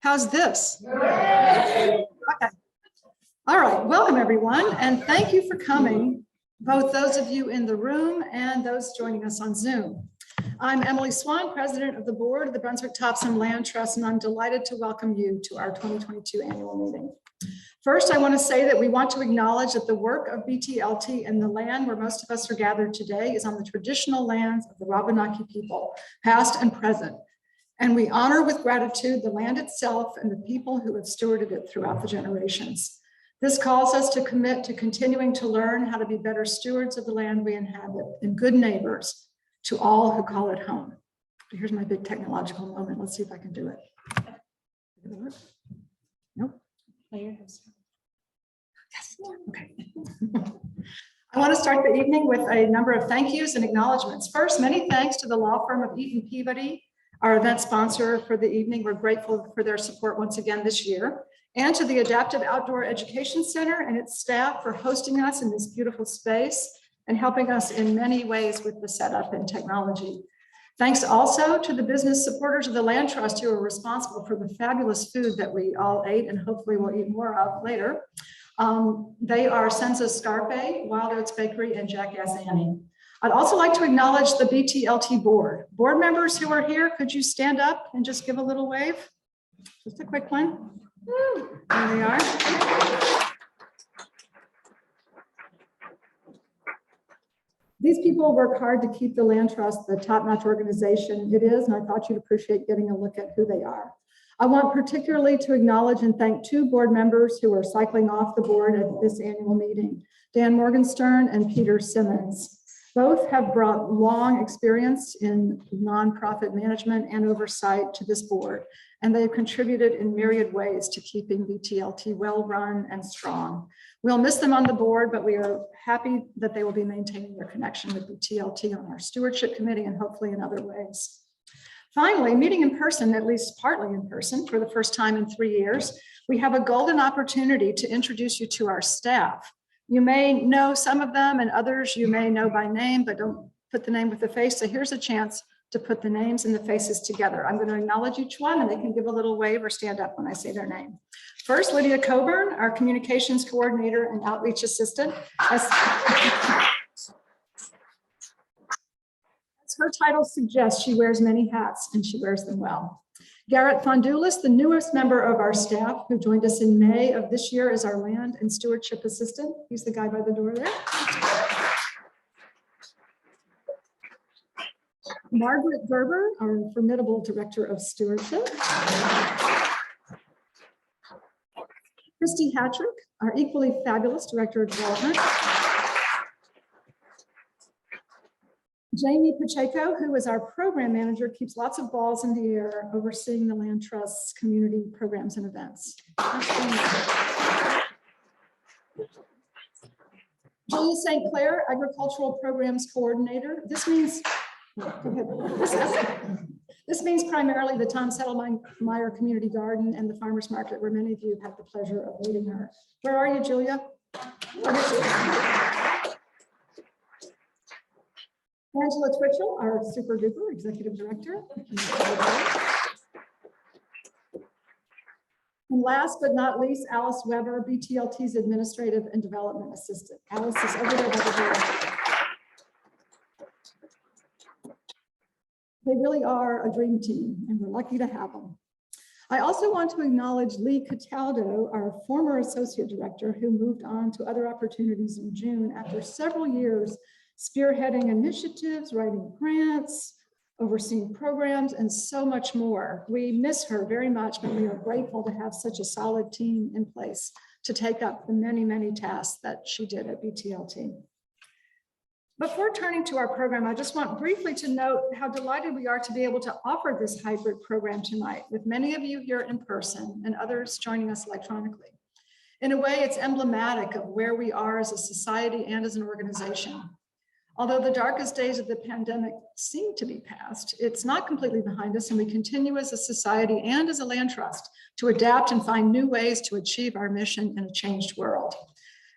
How's this? Okay. All right, welcome everyone, and thank you for coming, both those of you in the room and those joining us on Zoom. I'm Emily Swan, President of the Board of the Brunswick-Topsham Land Trust, and I'm delighted to welcome you to our 2022 annual meeting. First, I want to say that we want to acknowledge that the work of BTLT and the land where most of us are gathered today is on the traditional lands of the Wabanaki people, past and present. And we honor with gratitude the land itself and the people who have stewarded it throughout the generations. This calls us to commit to continuing to learn how to be better stewards of the land we inhabit and good neighbors to all who call it home. Here's my big technological moment. Let's see if I can do it. Nope. Yes. Okay. I want to start the evening with a number of thank yous and acknowledgements. First, many thanks to the law firm of Eaton Peabody, our event sponsor for the evening. We're grateful for their support once again this year, and to the Adaptive Outdoor Education Center and its staff for hosting us in this beautiful space and helping us in many ways with the setup and technology. Thanks also to the business supporters of the Land Trust who are responsible for the fabulous food that we all ate and hopefully will eat more of later. They are Senza Scarpe, Wild Oats Bakery, and Jackass Annie. I'd also like to acknowledge the BTLT board. Board members who are here, could you stand up and just give a little wave? Just a quick one. There they are. These people work hard to keep the Land Trust the top-notch organization it is, and I thought you'd appreciate getting a look at who they are. I want particularly to acknowledge and thank two board members who are cycling off the board at this annual meeting, Dan Morgenstern and Peter Simmons. Both have brought long experience in nonprofit management and oversight to this board, and they've contributed in myriad ways to keeping BTLT well-run and strong. We'll miss them on the board, but we are happy that they will be maintaining their connection with BTLT on our stewardship committee and hopefully in other ways. Finally, meeting in person, at least partly in person, for the first time in 3 years, we have a golden opportunity to introduce you to our staff. You may know some of them and others you may know by name, but don't put the name with the face. So here's a chance to put the names and the faces together. I'm going to acknowledge each one and they can give a little wave or stand up when I say their name. First, Lydia Coburn, our communications coordinator and outreach assistant. As her title suggests, she wears many hats and she wears them well. Garrett Fondulis, the newest member of our staff who joined us in May of this year as our land and stewardship assistant. He's the guy by the door there. Margaret Gerber, our formidable director of stewardship. Christy Hattrick, our equally fabulous director of development. Jamie Pacheco, who is our program manager, keeps lots of balls in the air overseeing the Land Trust's community programs and events. Julia St. Clair, agricultural programs coordinator. This means primarily the Tom Settlemeyer Community Garden and the Farmers Market, where many of you have the pleasure of meeting her. Where are you, Julia? Angela Twitchell, our super duper executive director. And last but not least, Alice Weber, BTLT's administrative and development assistant. Alice is over there by the door. They really are a dream team, and we're lucky to have them. I also want to acknowledge Lee Cataldo, our former associate director, who moved on to other opportunities in June after several years spearheading initiatives, writing grants, overseeing programs, and so much more. We miss her very much, but we are grateful to have such a solid team in place to take up the many, many tasks that she did at BTLT. Before turning to our program, I just want briefly to note how delighted we are to be able to offer this hybrid program tonight, with many of you here in person and others joining us electronically. In a way, it's emblematic of where we are as a society and as an organization. Although the darkest days of the pandemic seem to be past, it's not completely behind us, and we continue as a society and as a land trust to adapt and find new ways to achieve our mission in a changed world.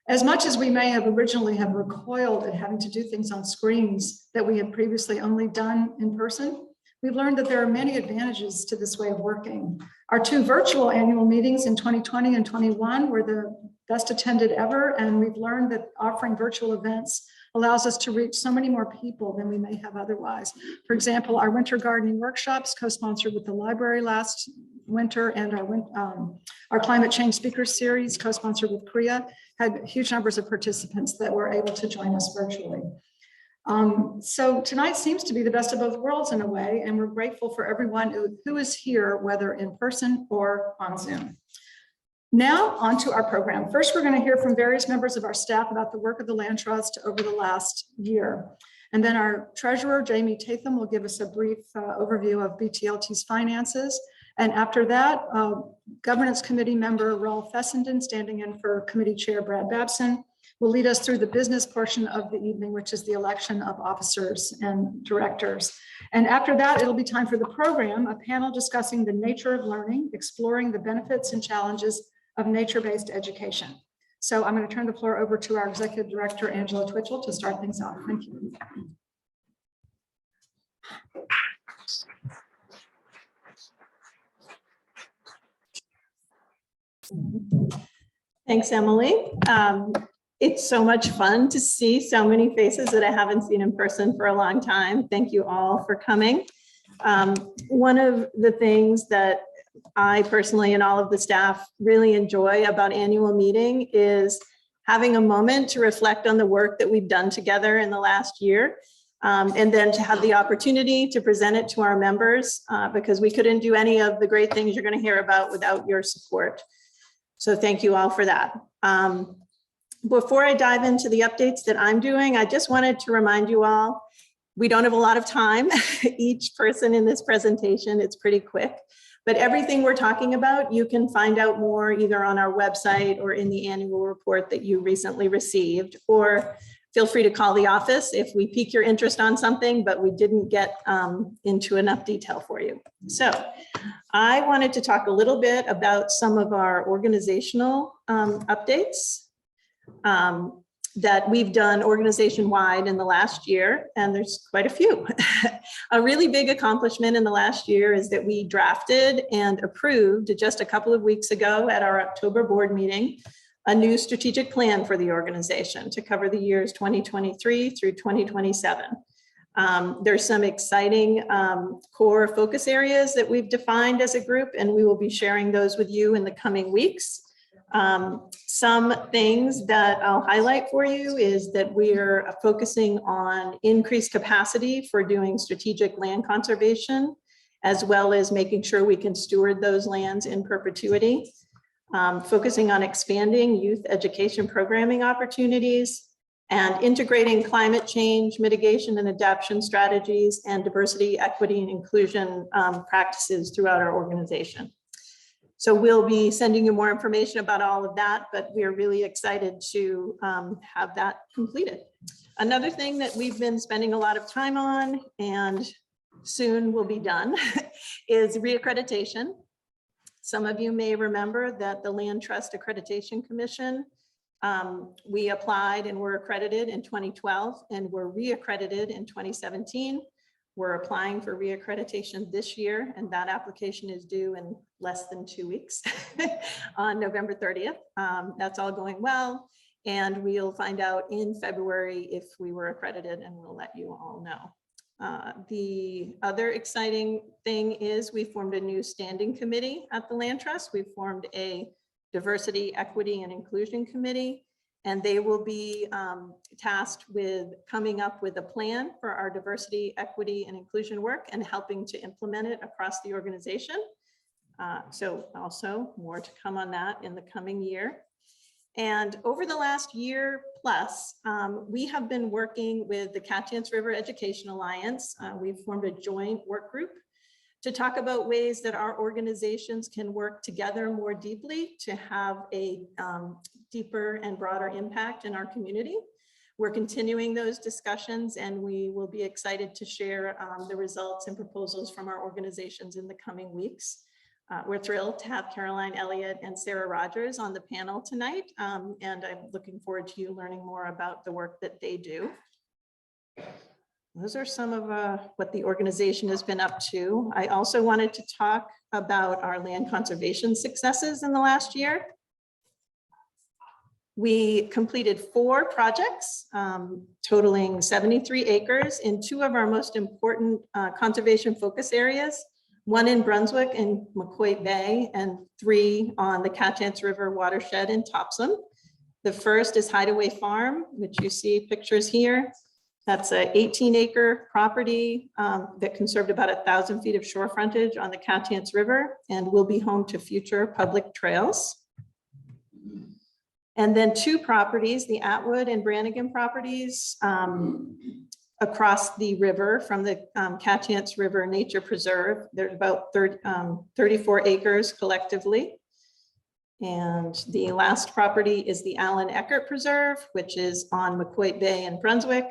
As much as we may have originally have recoiled at having to do things on screens that we had previously only done in person, we've learned that there are many advantages to this way of working. Our 2 virtual annual meetings in 2020 and 21 were the best attended ever, and we've learned that offering virtual events allows us to reach so many more people than we may have otherwise. For example, our winter gardening workshops, co-sponsored with the library last winter, and our climate change speaker series, co-sponsored with Korea, had huge numbers of participants that were able to join us virtually. So tonight seems to be the best of both worlds in a way, and we're grateful for everyone who is here, whether in person or on Zoom. Now on to our program. First, we're going to hear from various members of our staff about the work of the Land Trust over the last year. And then our treasurer, Jamie Tatham, will give us a brief overview of BTLT's finances. And after that, Governance Committee member Rolf Fessenden, standing in for Committee Chair Brad Babson, will lead us through the business portion of the evening, which is the election of officers and directors. And after that, it'll be time for the program, a panel discussing the nature of learning, exploring the benefits and challenges of nature-based education. So I'm going to turn the floor over to our Executive Director, Angela Twitchell, to start things off. Thank you. Thanks, Emily. It's so much fun to see so many faces that I haven't seen in person for a long time. Thank you all for coming. One of the things that I personally and all of the staff really enjoy about annual meeting is having a moment to reflect on the work that we've done together in the last year, and then to have the opportunity to present it to our members, because we couldn't do any of the great things you're going to hear about without your support. So thank you all for that. Before I dive into the updates that I'm doing, I just wanted to remind you all, we don't have a lot of time. Each person in this presentation, it's pretty quick. But everything we're talking about, you can find out more either on our website or in the annual report that you recently received, or feel free to call the office if we pique your interest on something, but we didn't get into enough detail for you. So I wanted to talk a little bit about some of our organizational updates that we've done organization-wide in the last year, and there's quite a few. A really big accomplishment in the last year is that we drafted and approved just a couple of weeks ago at our October board meeting a new strategic plan for the organization to cover the years 2023 through 2027. There's some exciting core focus areas that we've defined as a group, and we will be sharing those with you in the coming weeks. Some things that I'll highlight for you is that we're focusing on increased capacity for doing strategic land conservation, as well as making sure we can steward those lands in perpetuity. Focusing on expanding youth education programming opportunities and integrating climate change mitigation and adaptation strategies and diversity, equity, and inclusion practices throughout our organization. So we'll be sending you more information about all of that, but we are really excited to have that completed. Another thing that we've been spending a lot of time on and soon will be done is reaccreditation. Some of you may remember that the Land Trust Accreditation Commission, we applied and were accredited in 2012 and were reaccredited in 2017. We're applying for reaccreditation this year, and that application is due in less than 2 weeks on November 30th. That's all going well, and we'll find out in February if we were accredited, and we'll let you all know. The other exciting thing is we formed a new standing committee at the Land Trust. We've formed a diversity, equity, and inclusion committee, and they will be tasked with coming up with a plan for our diversity, equity, and inclusion work and helping to implement it across the organization. So also more to come on that in the coming year. And over the last year plus, we have been working with the Catchance River Education Alliance. We've formed a joint work group to talk about ways that our organizations can work together more deeply to have a deeper and broader impact in our community. We're continuing those discussions, and we will be excited to share the results and proposals from our organizations in the coming weeks. We're thrilled to have Caroline Elliott and Sarah Rogers on the panel tonight, and I'm looking forward to you learning more about the work that they do. those are some of what the organization has been up to. I also wanted to talk about our land conservation successes in the last year. We completed 4 projects totaling 73 acres in 2 of our most important conservation focus areas, 1 in Brunswick and McCoy Bay, and 3 on the Catchants River watershed in Topsham. The first is Hideaway Farm, which you see pictures here. That's an 18-acre property that conserved about 1,000 feet of shore frontage on the Catchants River and will be home to future public trails. And then 2 properties, the Atwood and Brannigan properties across the river from the Catchants River Nature Preserve. There's about 34 acres collectively. And the last property is the Allen Eckert Preserve, which is on McCoy Bay in Brunswick.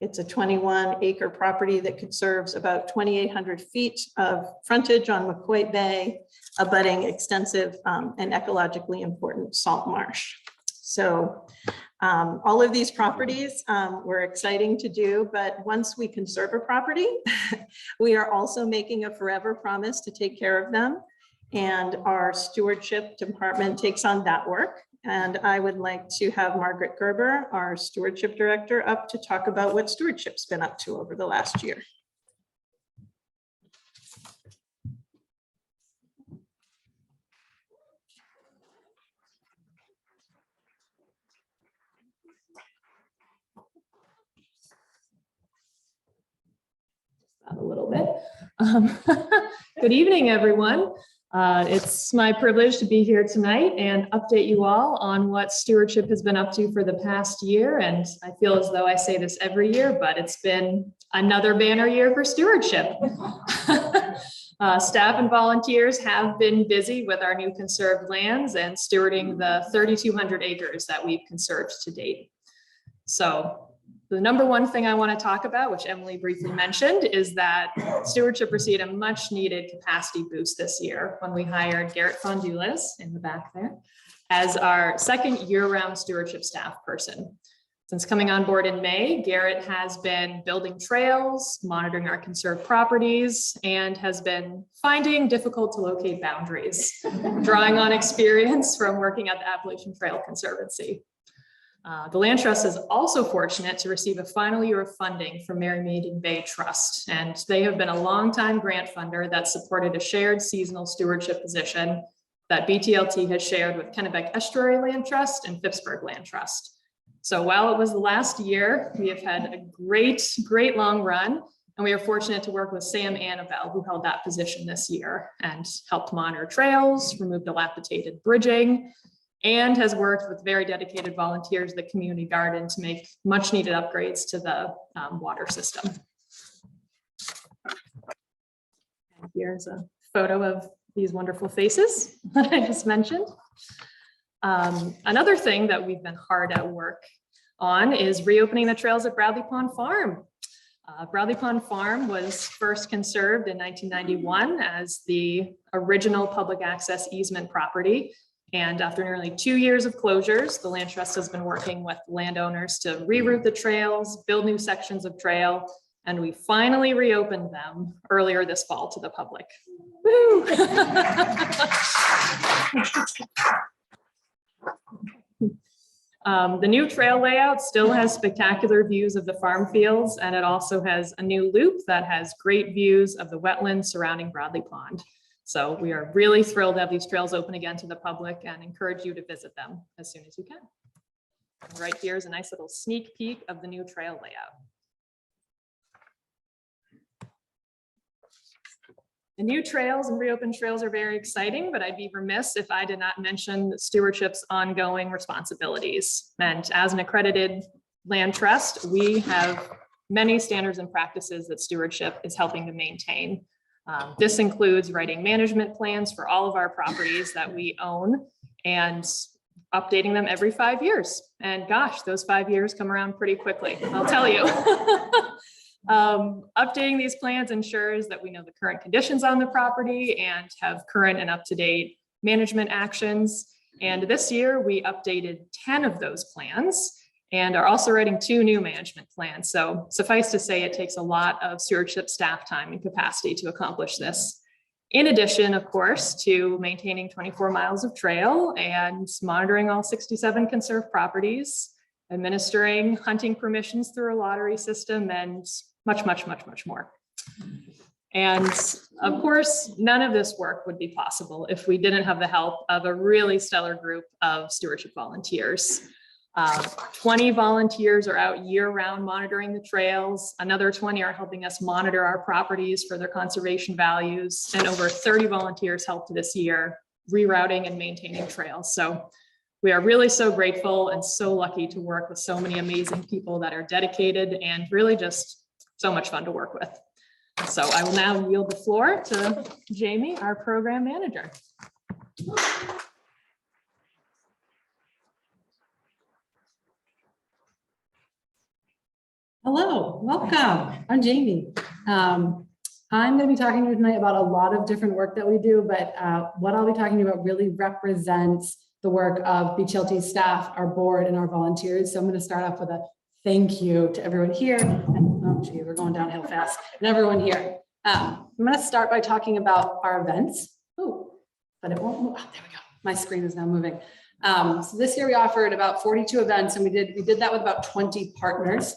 It's a 21-acre property that conserves about 2,800 feet of frontage on McCoy Bay, abutting extensive and ecologically important salt marsh. So all of these properties were exciting to do, but once we conserve a property, we are also making a forever promise to take care of them. And our stewardship department takes on that work. And I would like to have Margaret Gerber, our stewardship director, up to talk about what stewardship's been up to over the last year. A little bit. Good evening, everyone. It's my privilege to be here tonight and update you all on what stewardship has been up to for the past year. And I feel as though I say this every year, but it's been another banner year for stewardship. Staff and volunteers have been busy with our new conserved lands and stewarding the 3,200 acres that we've conserved to date. So the number one thing I want to talk about, which Emily briefly mentioned, is that stewardship received a much needed capacity boost this year when we hired Garrett Fondulis in the back there as our second year-round stewardship staff person. Since coming on board in May, Garrett has been building trails, monitoring our conserved properties, and has been finding difficult to locate boundaries, drawing on experience from working at the Appalachian Trail Conservancy. The Land Trust is also fortunate to receive a final year of funding from Mary Maiden Bay Trust, and they have been a longtime grant funder that supported a shared seasonal stewardship position that BTLT has shared with Kennebec Estuary Land Trust and Phippsburg Land Trust. So while it was the last year, we have had a great long run, and we are fortunate to work with Sam Annabelle, who held that position this year and helped monitor trails, remove dilapidated bridging, and has worked with very dedicated volunteers at the community garden to make much needed upgrades to the water system. And here's a photo of these wonderful faces that I just mentioned. Another thing that we've been hard at work on is reopening the trails at Bradley Pond Farm. Bradley Pond Farm was first conserved in 1991 as the original public access easement property. And after nearly 2 years of closures, the Land Trust has been working with landowners to reroute the trails, build new sections of trail, and we finally reopened them earlier this fall to the public. Woo! The new trail layout still has spectacular views of the farm fields, and it also has a new loop that has great views of the wetlands surrounding Bradley Pond. So we are really thrilled to have these trails open again to the public and encourage you to visit them as soon as you can. And right here is a nice little sneak peek of the new trail layout. The new trails and reopened trails are very exciting, but I'd be remiss if I did not mention stewardship's ongoing responsibilities. And as an accredited land trust, we have many standards and practices that stewardship is helping to maintain. This includes writing management plans for all of our properties that we own and updating them every 5 years. And gosh, those 5 years come around pretty quickly, I'll tell you. Updating these plans ensures that we know the current conditions on the property and have current and up-to-date management actions. And this year we updated 10 of those plans. and are also writing 2 new management plans. So suffice to say, it takes a lot of stewardship staff time and capacity to accomplish this. In addition, of course, to maintaining 24 miles of trail and monitoring all 67 conserved properties, administering hunting permissions through a lottery system, and much, much, much, much more. And of course, none of this work would be possible if we didn't have the help of a really stellar group of stewardship volunteers. 20 volunteers are out year-round monitoring the trails. Another 20 are helping us monitor our properties for their conservation values. And over 30 volunteers helped this year rerouting and maintaining trails. So we are really so grateful and so lucky to work with so many amazing people that are dedicated and really just so much fun to work with. So I will now yield the floor to Jamie, our program manager. Hello, welcome. I'm Jamie. I'm going to be talking to you tonight about a lot of different work that we do, but what I'll be talking about really represents the work of BTLT staff, our board, and our volunteers. So I'm going to start off with a thank you to everyone here. And, oh gee, we're going downhill fast. And everyone here. I'm going to start by talking about our events. Oh, but it won't move. Oh, there we go. My screen is now moving. So this year we offered about 42 events, and we did that with about 20 partners.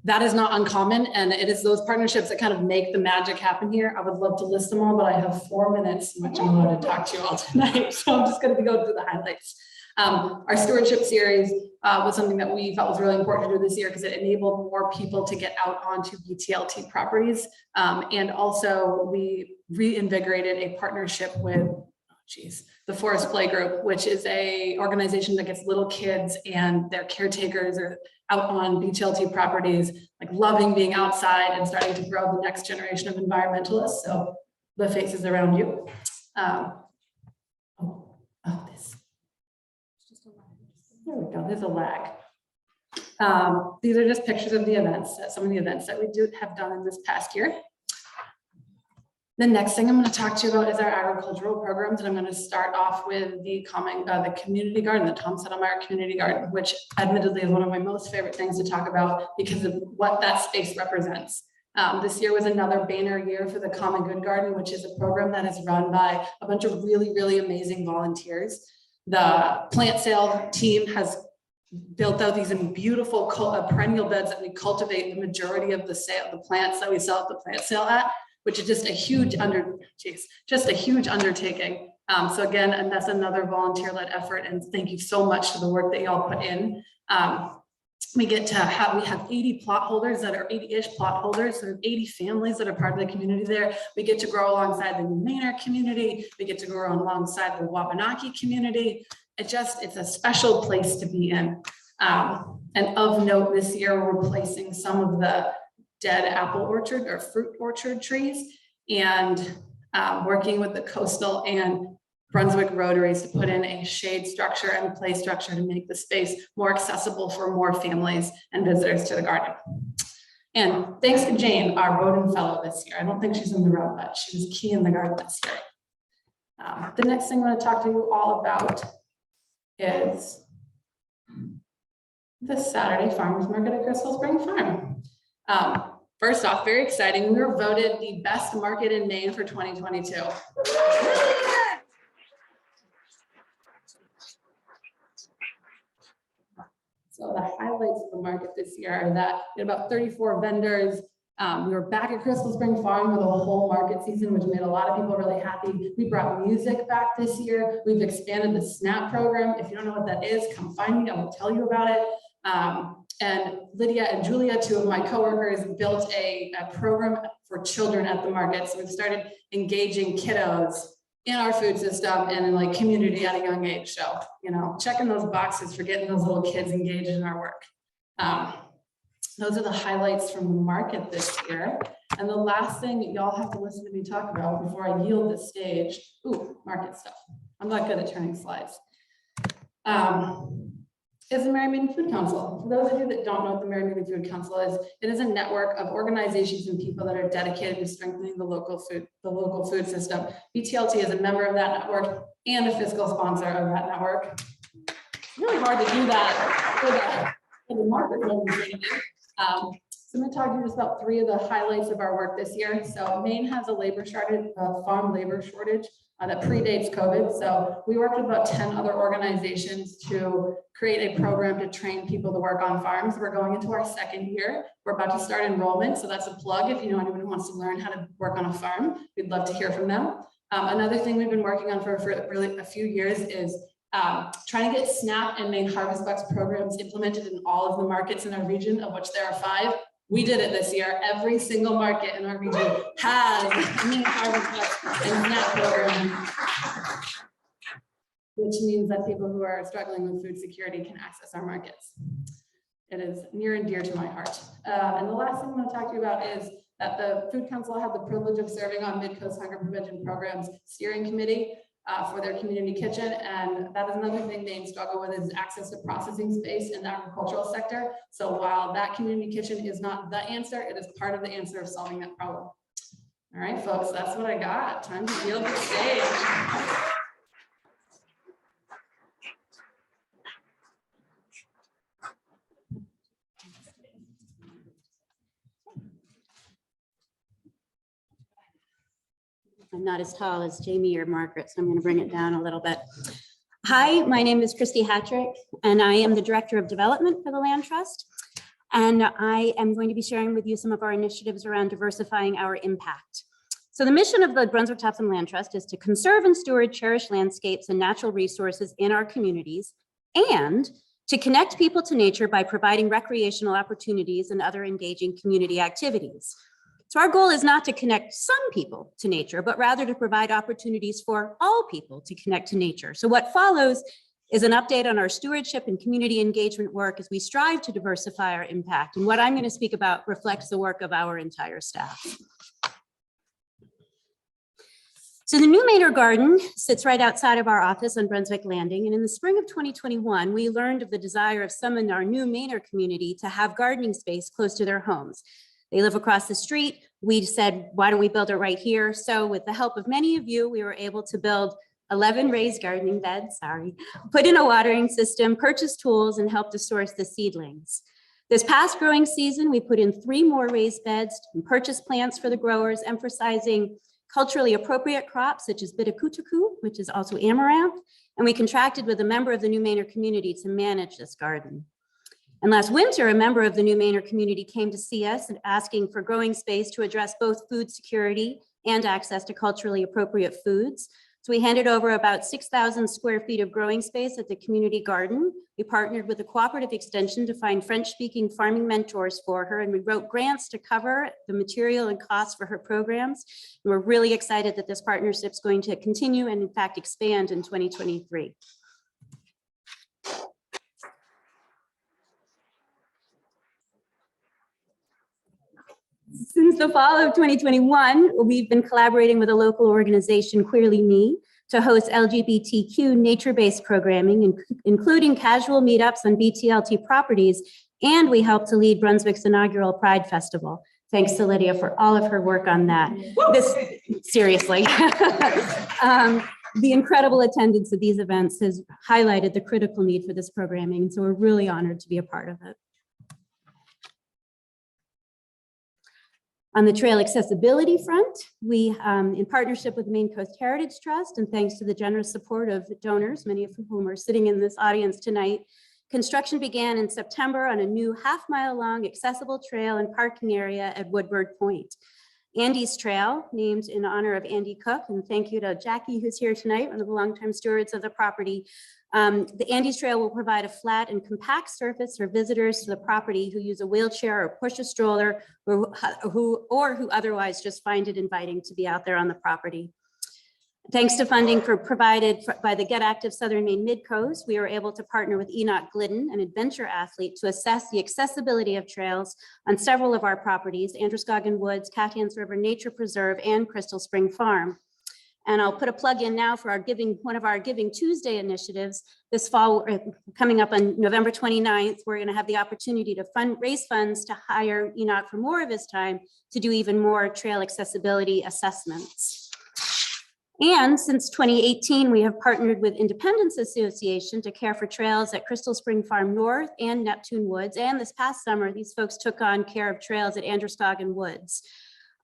That is not uncommon, and it is those partnerships that kind of make the magic happen here. I would love to list them all, but I have 4 minutes in which I'm going to talk to you all tonight. So I'm just going to be going through the highlights. Our stewardship series was something that we felt was really important to do this year because it enabled more people to get out onto BTLT properties. And also we reinvigorated a partnership with the Forest Play Group, which is a organization that gets little kids and their caretakers are out on BTLT properties, like loving being outside and starting to grow the next generation of environmentalists. So the faces around you. There we go, there's a lag. These are just pictures of the events, some of the events that we have done in this past year. The next thing I'm going to talk to you about is our agricultural programs, and I'm going to start off with the community garden, the Tom Settlemyre Community Garden, which admittedly is one of my most favorite things to talk about because of what that space represents. This year was another banner year for the Common Good Garden, which is a program that is run by a bunch of really, really amazing volunteers. The plant sale team has built out these beautiful perennial beds that we cultivate the majority of the plants that we sell at the plant sale at, which is just a huge undertaking. So again, and that's another volunteer-led effort. And thank you so much for the work that y'all put in. We have 80 plot holders that are 80-ish plot holders. So 80 families that are part of the community there. We get to grow alongside the New Manor community. We get to grow alongside the Wabanaki community. It's a special place to be in. And of note, this year, we're replacing some of the dead apple orchard or fruit orchard trees and working with the coastal and Brunswick Rotaries to put in a shade structure and a play structure to make the space more accessible for more families and visitors to the garden. And thanks to Jane, our rodent fellow this year. I don't think she's in the room, but she was key in the garden this year. The next thing I'm going to talk to you all about is the Saturday Farmers Market at Crystal Spring Farm. First off, very exciting. We were voted the best market in Maine for 2022. So the highlights of the market this year are that we had about 34 vendors. We were back at Crystal Spring Farm with a whole market season, which made a lot of people really happy. We brought music back this year. We've expanded the SNAP program. If you don't know what that is, come find me. I will tell you about it. And Lydia and Julia, 2 of my coworkers, built a program for children at the market. So we've started engaging kiddos in our food system and in like community at a young age. So, checking those boxes for getting those little kids engaged in our work. Those are the highlights from the market this year. And the last thing y'all have to listen to me talk about before I yield the stage, market stuff. I'm not good at turning slides. Is the Mary Maiden Food Council. For those of you that don't know what the Mary Maiden Food Council is, it is a network of organizations and people that are dedicated to strengthening the local food system. BTLT is a member of that network and a fiscal sponsor of that network. really hard to do that for the market. So I'm going to talk to you just about 3 of the highlights of our work this year. So Maine has a labor shortage, farm labor shortage that predates COVID. So we worked with about 10 other organizations to create a program to train people to work on farms. We're going into our 2nd year. We're about to start enrollment. So that's a plug. If you know anyone who wants to learn how to work on a farm, we'd love to hear from them. Another thing we've been working on for really a few years is trying to get SNAP and Maine Harvest Bucks programs implemented in all of the markets in our region, of which there are 5. We did it this year. Every single market in our region has a Maine Harvest Bucks and SNAP program, which means that people who are struggling with food security can access our markets. It is near and dear to my heart. And the last thing I'm going to talk to you about is that the Food Council had the privilege of serving on Mid-Coast Hunger Prevention Program's steering committee for their community kitchen. And that is another thing they struggle with, is access to processing space in the agricultural sector. So while that community kitchen is not the answer, it is part of the answer of solving that problem. All right, folks, that's what I got. Time to yield the stage. I'm not as tall as Jamie or Margaret, so I'm going to bring it down a little bit. Hi, my name is Christy Hattrick, and I am the Director of Development for the Land Trust. And I am going to be sharing with you some of our initiatives around diversifying our impact. So the mission of the Brunswick-Topsham Land Trust is to conserve and steward cherished landscapes and natural resources in our communities, and to connect people to nature by providing recreational opportunities and other engaging community activities. So our goal is not to connect some people to nature, but rather to provide opportunities for all people to connect to nature. So what follows is an update on our stewardship and community engagement work as we strive to diversify our impact. And what I'm going to speak about reflects the work of our entire staff. So the new Manor Garden sits right outside of our office on Brunswick Landing. And in the spring of 2021, we learned of the desire of some in our new Manor community to have gardening space close to their homes. They live across the street. We said, why don't we build it right here? So with the help of many of you, we were able to build 11 raised gardening beds, put in a watering system, purchase tools, and help to source the seedlings. This past growing season, we put in 3 more raised beds and purchased plants for the growers, emphasizing culturally appropriate crops such as bitakutuku, which is also amaranth, and we contracted with a member of the New Manor community to manage this garden. And last winter, a member of the New Manor community came to see us and asking for growing space to address both food security and access to culturally appropriate foods. So we handed over about 6,000 square feet of growing space at the community garden. We partnered with a cooperative extension to find French-speaking farming mentors for her, and we wrote grants to cover the material and costs for her programs. And we're really excited that this partnership is going to continue and in fact expand in 2023. Since the fall of 2021, we've been collaborating with a local organization, Queerly Me, to host LGBTQ nature-based programming, including casual meetups on BTLT properties, and we helped to lead Brunswick's inaugural Pride Festival. Thanks to Lydia for all of her work on that. Seriously. The incredible attendance of these events has highlighted the critical need for this programming, so we're really honored to be a part of it. On the trail accessibility front, we, in partnership with the Maine Coast Heritage Trust, and thanks to the generous support of donors, many of whom are sitting in this audience tonight, construction began in September on a new half-mile-long accessible trail and parking area at Woodward Point. Andy's Trail, named in honor of Andy Cook, and thank you to Jackie, who's here tonight, one of the longtime stewards of the property. The Andy's Trail will provide a flat and compact surface for visitors to the property who use a wheelchair or push a stroller, or who otherwise just find it inviting to be out there on the property. Thanks to funding provided by the Get Active Southern Maine Midcoast, we were able to partner with Enoch Glidden, an adventure athlete, to assess the accessibility of trails on several of our properties, Androscoggin Woods, Cathans River Nature Preserve, and Crystal Spring Farm. And I'll put a plug in now for our one of our Giving Tuesday initiatives. This fall, coming up on November 29th, we're going to have the opportunity to raise funds to hire Enoch for more of his time to do even more trail accessibility assessments. And since 2018, we have partnered with Independence Association to care for trails at Crystal Spring Farm North and Neptune Woods. And this past summer, these folks took on care of trails at Androscoggin Woods.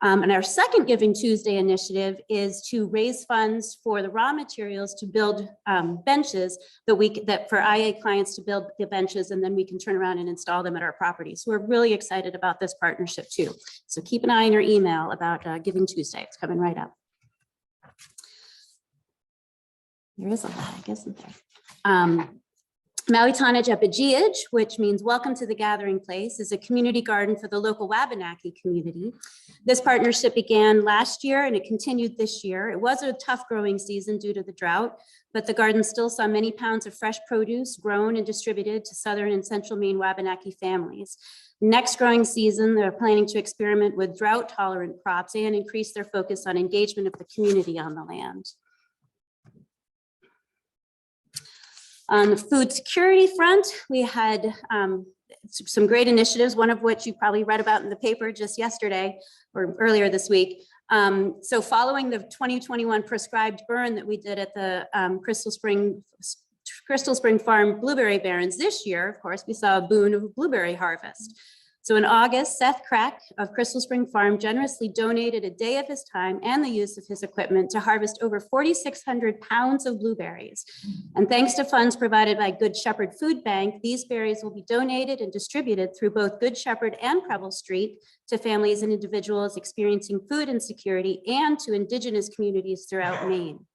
And our second Giving Tuesday initiative is to raise funds for the raw materials to build benches that for IA clients to build the benches, and then we can turn around and install them at our property. So we're really excited about this partnership too. So keep an eye on your email about Giving Tuesday. It's coming right up. There is a lot, I guess, isn't there? Maui Tana Jepajiaj, which means welcome to the gathering place, is a community garden for the local Wabanaki community. This partnership began last year and it continued this year. It was a tough growing season due to the drought, but the garden still saw many pounds of fresh produce grown and distributed to southern and central Maine Wabanaki families. Next growing season, they're planning to experiment with drought tolerant crops and increase their focus on engagement of the community on the land. On the food security front, we had some great initiatives, one of which you probably read about in the paper just yesterday or earlier this week. So following the 2021 prescribed burn that we did at the Crystal Spring Farm Blueberry Barrens this year, of course, we saw a boon of blueberry harvest. So in August, Seth Crack of Crystal Spring Farm generously donated a day of his time and the use of his equipment to harvest over 4,600 pounds of blueberries. And thanks to funds provided by Good Shepherd Food Bank, these berries will be donated and distributed through both Good Shepherd and Preble Street to families and individuals experiencing food insecurity and to Indigenous communities throughout Maine.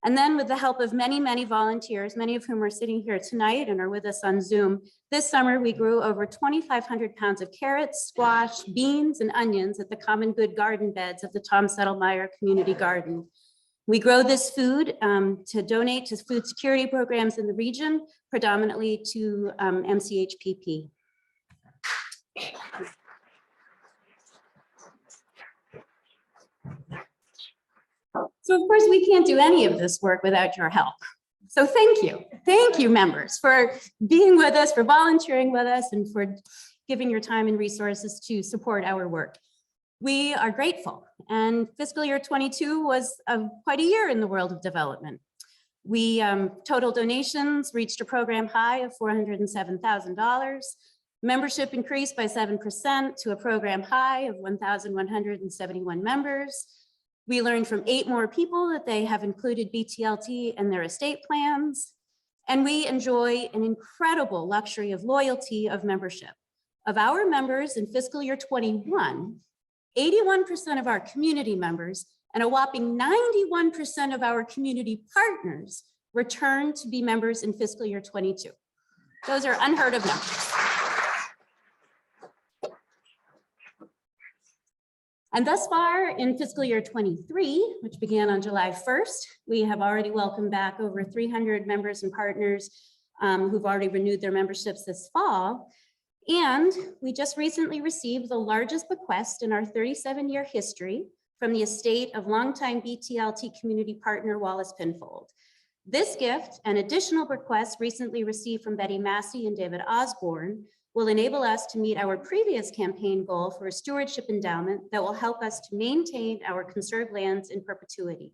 And then with the help of many, many volunteers, many of whom are sitting here tonight and are with us on Zoom, this summer we grew over 2,500 pounds of carrots, squash, beans, and onions at the Common Good garden beds of the Tom Settlemyre Community Garden. We grow this food to donate to food security programs in the region, predominantly to MCHPP. So of course, we can't do any of this work without your help. So thank you members for being with us, for volunteering with us, and for giving your time and resources to support our work. We are grateful, and fiscal year 22 was quite a year in the world of development. We total donations reached a program high of $407,000. Membership increased by 7% to a program high of 1,171 members. We learned from 8 more people that they have included BTLT in their estate plans. And we enjoy an incredible luxury of loyalty of membership. Of our members in fiscal year 21, 81% of our community members and a whopping 91% of our community partners returned to be members in fiscal year 22. Those are unheard of numbers. And thus far in fiscal year 23, which began on July 1st, we have already welcomed back over 300 members and partners who've already renewed their memberships this fall. And we just recently received the largest bequest in our 37-year history from the estate of longtime BTLT community partner Wallace Pinfold. This gift and additional bequests recently received from Betty Massey and David Osborne will enable us to meet our previous campaign goal for a stewardship endowment that will help us to maintain our conserved lands in perpetuity.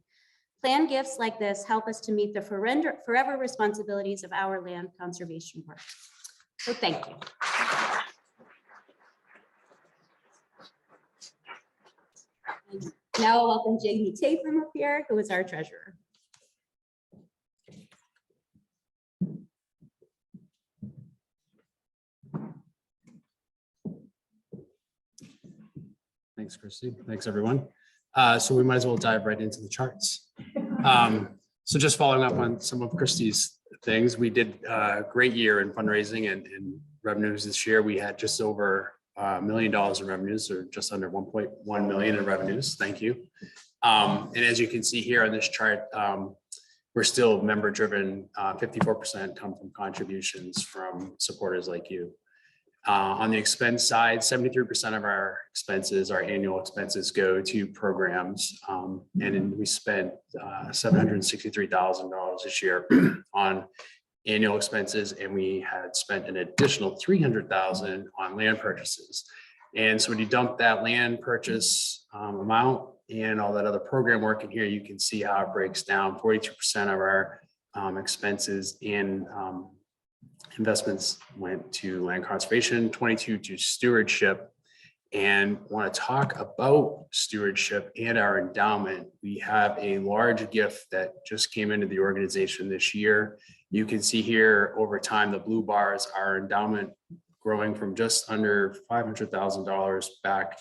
Planned gifts like this help us to meet the forever responsibilities of our land conservation work. So thank you. And now I'll welcome Jamie Tapham up here, who is our treasurer. Thanks, Christy. Thanks, everyone. So we might as well dive right into the charts. So just following up on some of Christy's things, we did a great year in fundraising and revenues this year. We had just over $1 million in revenues, or just under 1.1 million in revenues. Thank you. And as you can see here on this chart, we're still member driven. 54% come from contributions from supporters like you. On the expense side, 73% of our expenses, our annual expenses, go to programs. And we spent $763,000 this year on annual expenses, and we had spent an additional $300,000 on land purchases. And so when you dump that land purchase amount and all that other program work in here, you can see how it breaks down. 42% of our expenses and investments went to land conservation, 22 to stewardship. And want to talk about stewardship and our endowment. We have a large gift that just came into the organization this year. You can see here over time, the blue bars, our endowment growing from just under $500,000 back,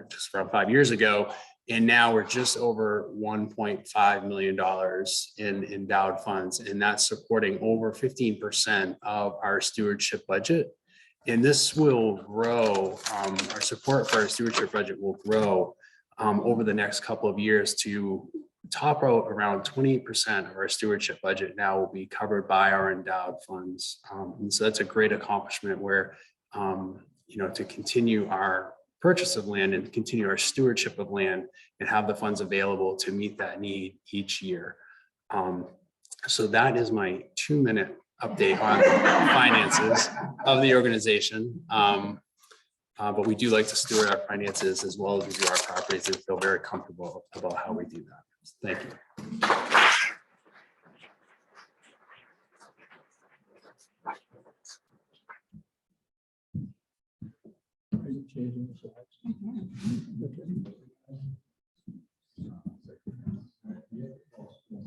just around 5 years ago. And now we're just over $1.5 million in endowed funds, and that's supporting over 15% of our stewardship budget. And this will grow, our support for our stewardship budget will grow over the next couple of years to top out around 28% of our stewardship budget now will be covered by our endowed funds. And so that's a great accomplishment where, to continue our purchase of land and continue our stewardship of land and have the funds available to meet that need each year. So that is my 2-minute update on finances of the organization. But we do like to steward our finances as well as we do our properties and feel very comfortable about how we do that. Thank you.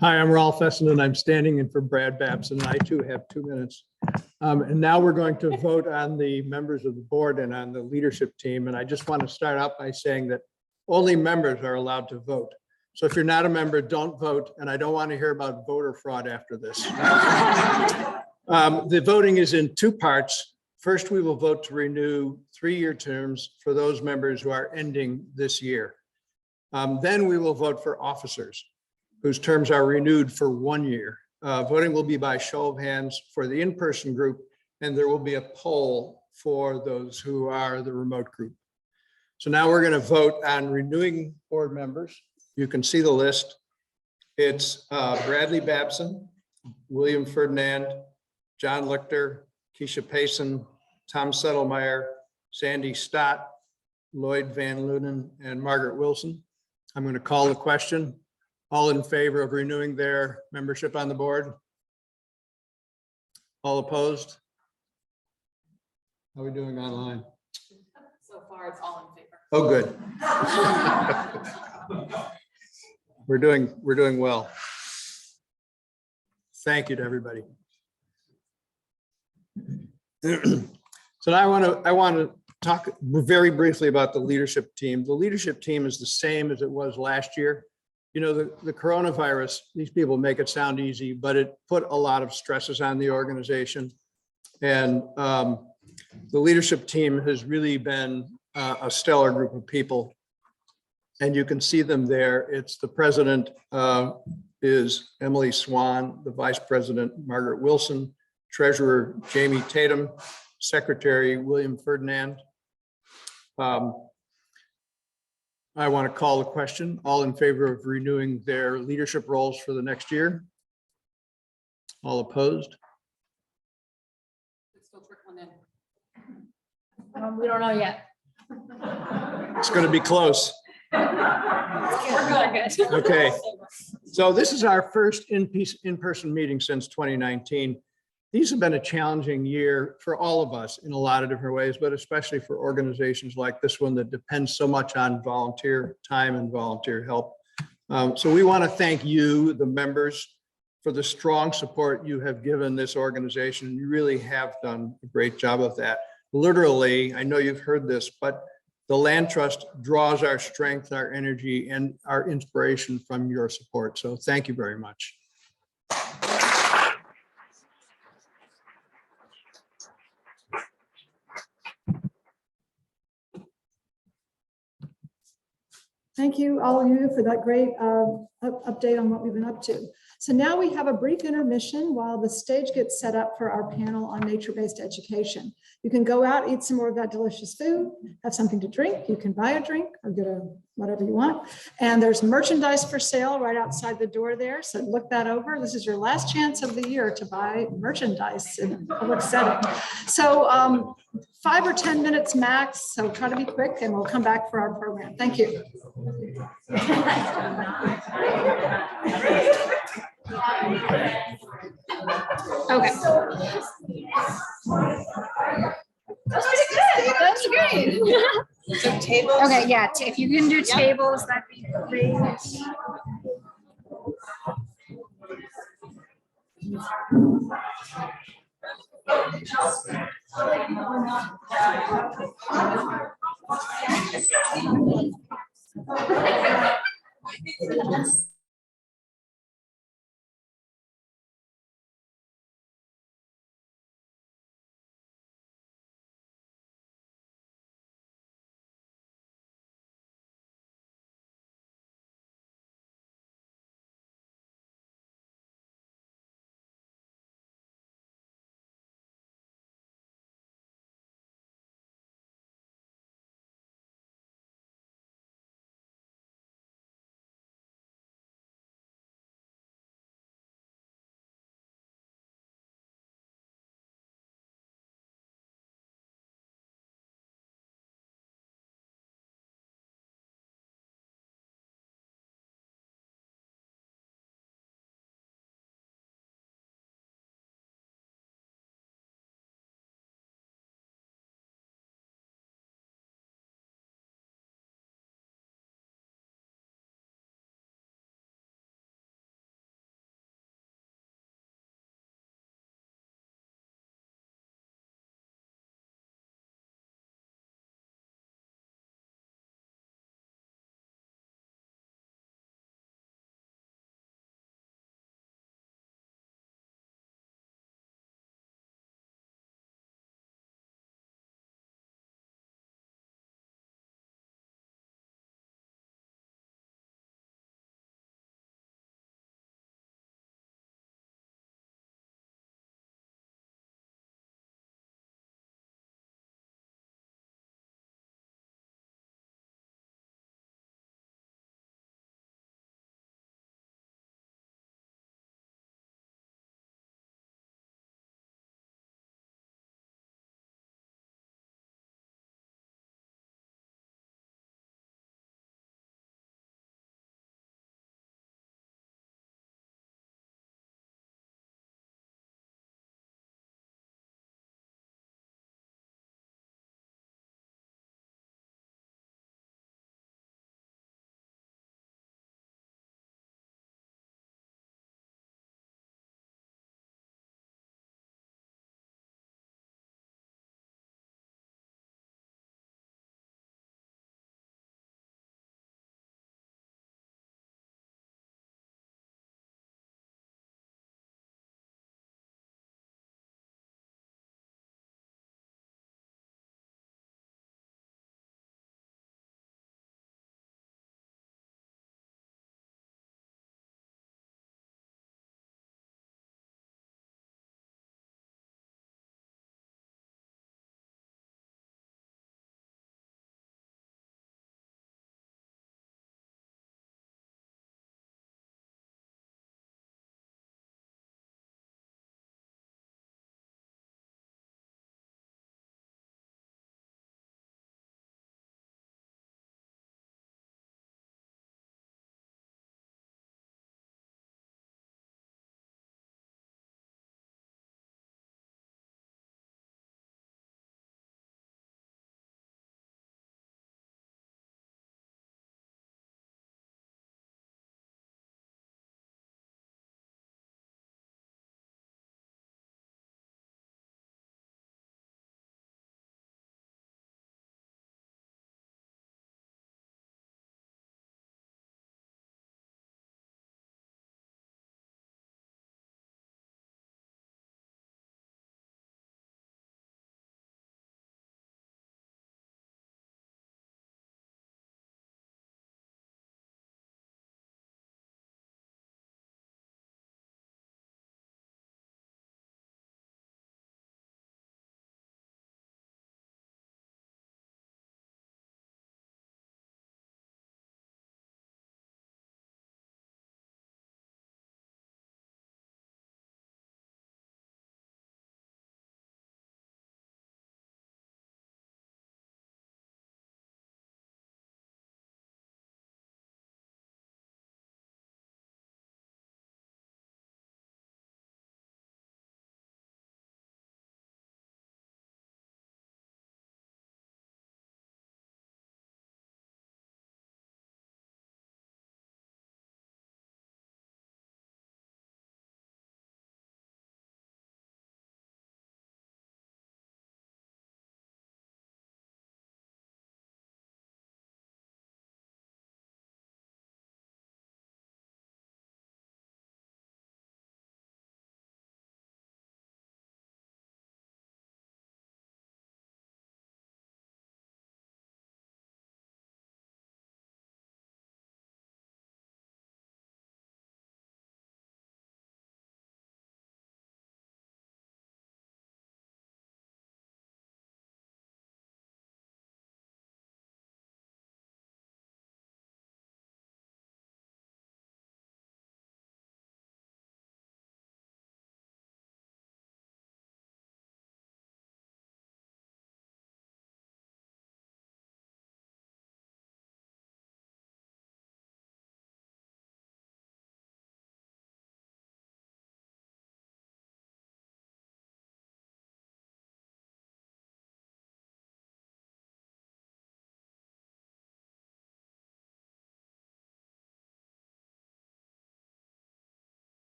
Hi, I'm Ralph Essendon. I'm standing in for Brad Babson. I too have 2 minutes. And now we're going to vote on the members of the board and on the leadership team. And I just want to start out by saying that only members are allowed to vote. So if you're not a member, don't vote. And I don't want to hear about voter fraud after this. The voting is in 2 parts. First, we will vote to renew 3-year terms for those members who are ending this year. Then we will vote for officers whose terms are renewed for 1 year. Voting will be by show of hands for the in-person group, and there will be a poll for those who are the remote group. So now we're going to vote on renewing board members. You can see the list. It's Bradley Babson, William Ferdinand, John Lichter, Keisha Payson, Tom Settlemeyer, Sandy Stott, Lloyd Van Lunen, and Margaret Wilson. I'm going to call the question. All in favor of renewing their membership on the board? All opposed? How are we doing online? So far, it's all in favor. Oh, good. We're doing well. Thank you to everybody. So now I want to talk very briefly about the leadership team. The leadership team is the same as it was last year. You know, the coronavirus, these people make it sound easy, but it put a lot of stresses on the organization. And the leadership team has really been a stellar group of people. And you can see them there. It's the president is Emily Swan, the vice president, Margaret Wilson, treasurer, Jamie Tatum, secretary, William Ferdinand. I want to call the question. All in favor of renewing their leadership roles for the next year? All opposed? We don't know yet. It's going to be close. We're good. Okay. So this is our first in-person meeting since 2019. These have been a challenging year for all of us in a lot of different ways, but especially for organizations like this one that depends so much on volunteer time and volunteer help. So we want to thank you, the members, for the strong support you have given this organization. You really have done a great job of that. Literally, I know you've heard this, but the Land Trust draws our strength, our energy, and our inspiration from your support. So thank you very much. Thank you, all of you, for that great update on what we've been up to. So now we have a brief intermission while the stage gets set up for our panel on nature-based education. You can go out, eat some more of that delicious food, have something to drink. You can buy a drink or get whatever you want. And there's merchandise for sale right outside the door there. So look that over. This is your last chance of the year to buy merchandise in a public setting. So 5 or 10 minutes max, so try to be quick and we'll come back for our program. Thank you. Okay. That's great. So tables. Okay, yeah, if you can do tables, that'd be great.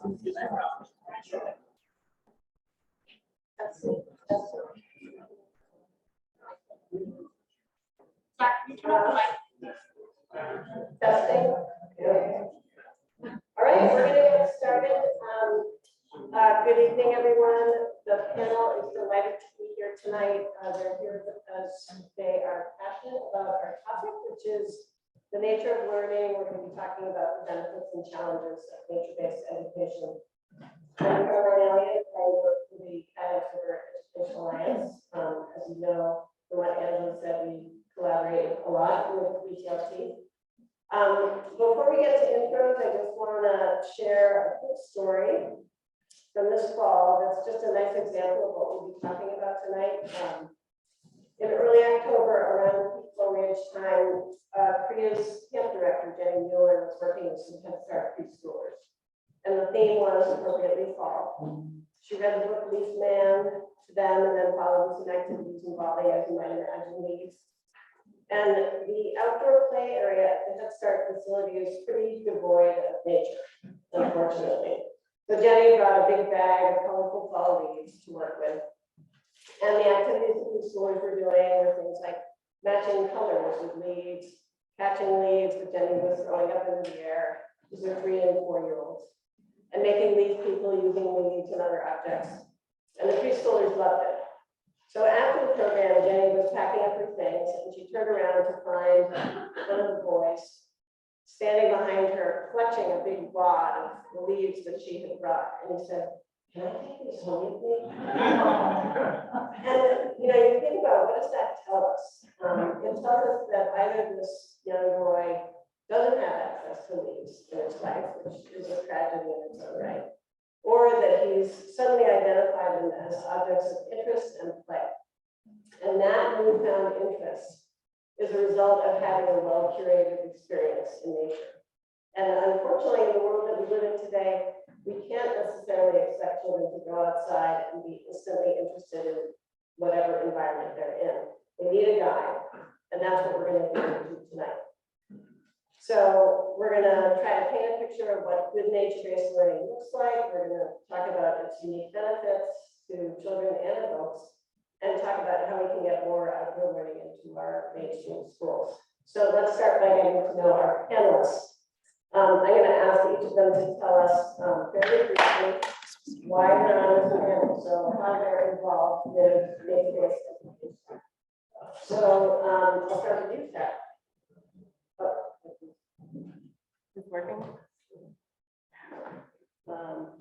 Testing. All right, we're going to get started. Good evening, everyone. The panel is delighted to be here tonight. They're here because they are passionate about our topic, which is the nature of learning. We're going to be talking about the benefits and challenges of nature-based education. I'm Caroline Elliott. I work for the Adams River Education Alliance. As you know, from what Angela said, we collaborate a lot with BTLT. Before we get to intros, I just want to share a quick story from this fall. That's just a nice example of what we'll be talking about tonight. In early October, around Peaceful Ridge time, Korea's camp director, Jenny Mueller, was working with some Head Start preschoolers. And the theme was appropriately fall. She read the book Leaf Man to them and then followed with some activities involving, as you might imagine, leaves. And the outdoor play area at the Head Start facility is pretty devoid of nature, unfortunately. So Jenny brought a big bag of colorful fall leaves to work with. And the activities that the schoolers were doing were things like matching colors with leaves, catching leaves that Jenny was throwing up into the air. These are 3- and 4-year-olds. And making leaf people using leaves and other objects. And the preschoolers loved it. So after the program, Jenny was packing up her things and she turned around to find one of the boys standing behind her, clutching a big wad of the leaves that she had brought. And he said, "Can I take this home with me?" And you think about, what does that tell us? It tells us that either this young boy doesn't have access to leaves in his life, which is a tragedy in its own right, or that he's suddenly identified them as objects of interest and play. And that newfound interest is a result of having a well-curated experience in nature. And unfortunately, in the world that we live in today, we can't necessarily expect children to go outside and be instantly interested in whatever environment they're in. They need a guide, and that's what we're going to do tonight. So we're going to try to paint a picture of what good nature-based learning looks like. We're going to talk about its unique benefits to children and adults, and talk about how we can get more outdoor learning into our mainstream schools. So let's start by getting to know our panelists. I'm going to ask each of them to tell us very briefly why they're on this panel, so how they're involved with nature-based education. So I'll start with you, Sarah. It's working. Hello,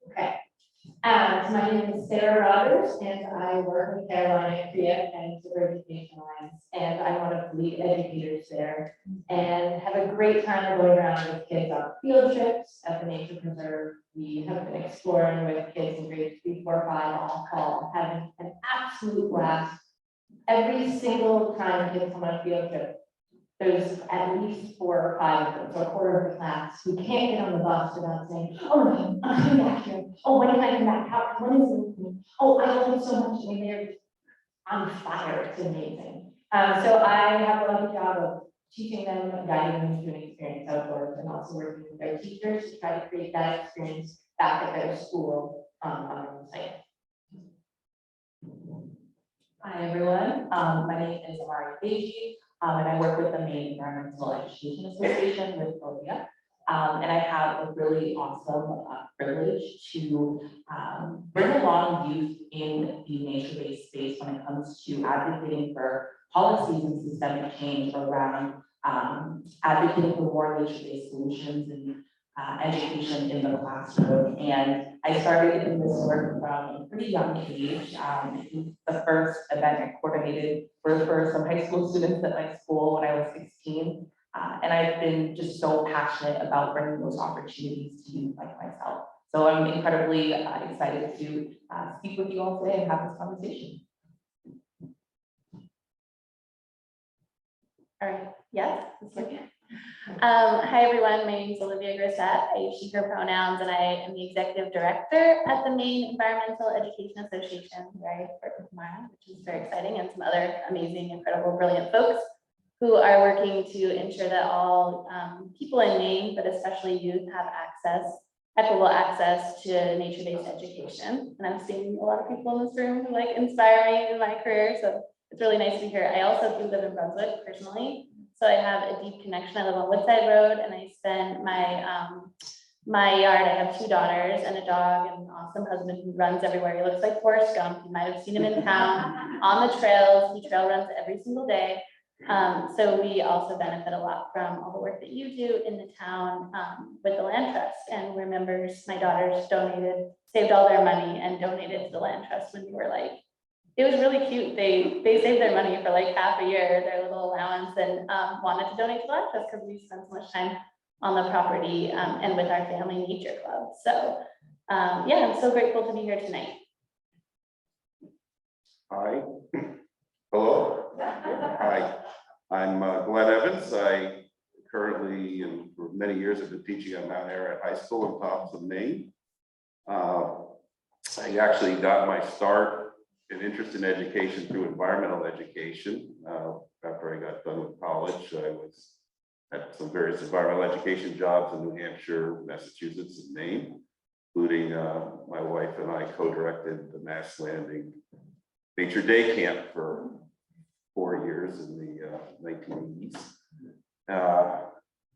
okay. So my name is Sarah Rogers, and I work with Carolina Korea and River Education Alliance, and I'm one of the lead educators there, and have a great time going around with kids on field trips at the nature preserve. We have been exploring with kids in grades 3, 4, 5 all fall, having an absolute blast. Every single time kids come on a field trip, there's at least 4 or 5 of them, so a quarter of the class, who can't get on the bus without saying, "Oh, no, I'm coming back here. Oh, when can I come back? When is it with me? Oh, I love it so much." And they're just on fire. It's amazing. So I have a lucky job of teaching them, guiding them through an experience outdoors, and also working with their teachers to try to create that experience back at their school on their own site. Hi, everyone. My name is Amari Beji, and I work with the Maine Environmental Education Association with Columbia. And I have a really awesome privilege to bring along youth in the nature-based space when it comes to advocating for policies and systemic change around advocating for more nature-based solutions and education in the classroom. And I started in this work from a pretty young age. The first event I coordinated were for some high school students at my school when I was 16. And I've been just so passionate about bringing those opportunities to youth like myself. So I'm incredibly excited to speak with you all today and have this conversation. All right, yes, it's working. Hi everyone, my name is Olivia Grissett. I use she, her pronouns, and I am the executive director at the Maine Environmental Education Association, where I work with Mara, which is very exciting, and some other amazing, incredible, brilliant folks. who are working to ensure that all people in Maine, but especially youth, have equitable access to nature-based education. And I'm seeing a lot of people in this room who like inspire me in my career, so it's really nice to be here. I also do live in Brunswick personally, so I have a deep connection. I live on Woodside Road, and I spend my yard. I have 2 daughters and a dog and an awesome husband who runs everywhere. He looks like Forrest Gump. You might have seen him in town on the trails. He trail runs every single day. So we also benefit a lot from all the work that you do in the town with the land trust. And we're members. My daughters saved all their money and donated to the land trust when we were like, it was really cute. They saved their money for like half a year, their little allowance, and wanted to donate to the land trust because we spent so much time on the property and with our family nature club. So yeah, I'm so grateful to be here tonight. Hi. Hello. Hi. I'm Glenn Evans. I currently, and for many years, have been teaching at Mount Ararat High School in Topsham, Maine. I actually got my start and interest in education through environmental education. After I got done with college, I had some various environmental education jobs in New Hampshire, Massachusetts, and Maine, including my wife and I co-directed the Mass Landing Nature Day Camp for 4 years in the 1980s.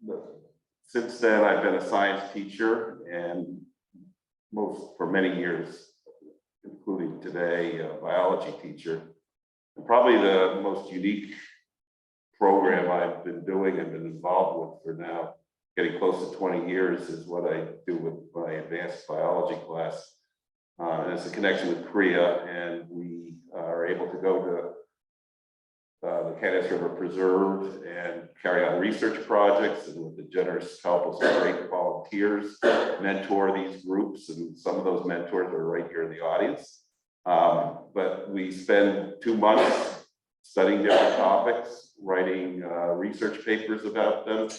But since then, I've been a science teacher and for many years, including today, a biology teacher. And probably the most unique program I've been doing and been involved with for now, getting close to 20 years, is what I do with my advanced biology class. And it's a connection with Korea, and we are able to go to the Canis River Preserve and carry on research projects, and with the generous help of some great volunteers, mentor these groups, and some of those mentors are right here in the audience. But we spend 2 months studying different topics, writing research papers about them,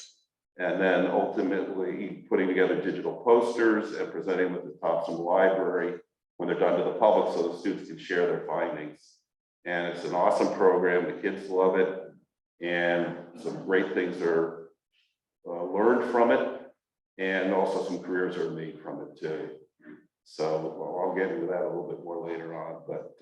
and then ultimately putting together digital posters and presenting them at the Topsham Library when they're done to the public so the students can share their findings. And it's an awesome program. The kids love it, and some great things are learned from it, and also some careers are made from it too. So I'll get into that a little bit more later on, but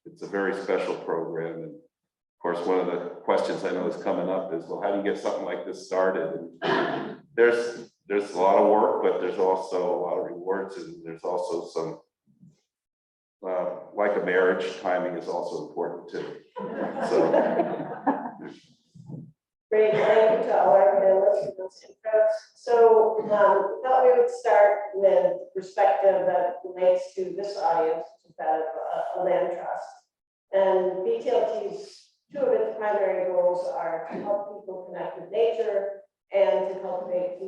it's a very special program. And of course, one of the questions I know is coming up is, well, how do you get something like this started? And there's a lot of work, but there's also a lot of rewards, and there's also some, like a marriage, timing is also important too. So. Great, thank you to all our panelists for those intros. So we thought we would start with perspective that relates to this audience, which is that of a land trust. And BTLT's 2 of its primary goals are to help people connect with nature and to cultivate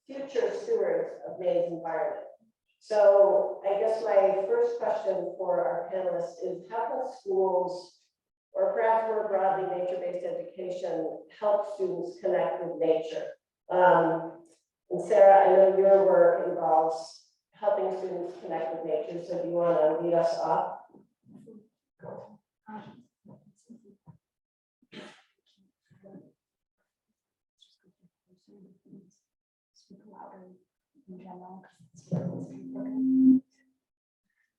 future stewards of Maine's environment. So I guess my first question for our panelists is, how can schools, or perhaps more broadly nature-based education, help students connect with nature? And Sarah, I know your work involves helping students connect with nature, so do you want to lead us off?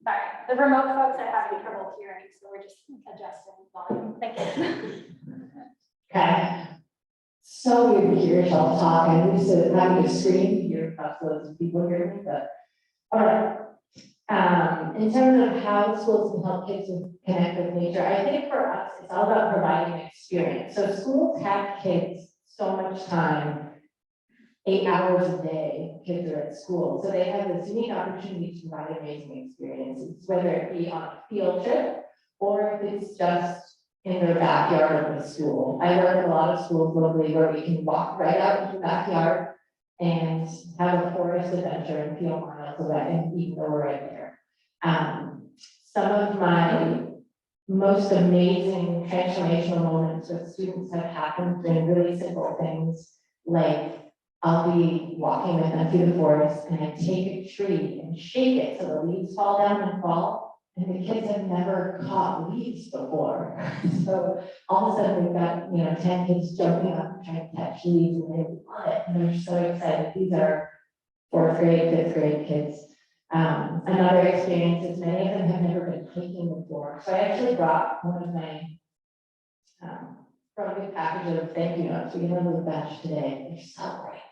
Sorry, the remote folks are having trouble hearing, so we're just adjusting volume. Thank you. Okay. So weird to hear yourself talk. I'm used to having a screen to hear loads of people hear me, but all right. In terms of how schools can help kids connect with nature, I think for us, it's all about providing an experience. So schools have kids so much time, 8 hours a day, kids are at school. So they have this unique opportunity to provide amazing experiences, whether it be on a field trip or if it's just in their backyard of the school. I work at a lot of schools locally where we can walk right out into the backyard and have a forest adventure and feel miles away, and even though we're in there. Some of my most amazing transformational moments with students have happened in really simple things, like I'll be walking with them through the forest and I take a tree and shake it so the leaves fall down and fall, and the kids have never caught leaves before. So all of a sudden we've got, 10 kids jumping up trying to catch leaves and they love it. And they're so excited. These are 4th grade, 5th grade kids. Another experience is many of them have never been hiking before. So I actually brought one of my from a package of thank you notes. We get a little batch today. They're so great.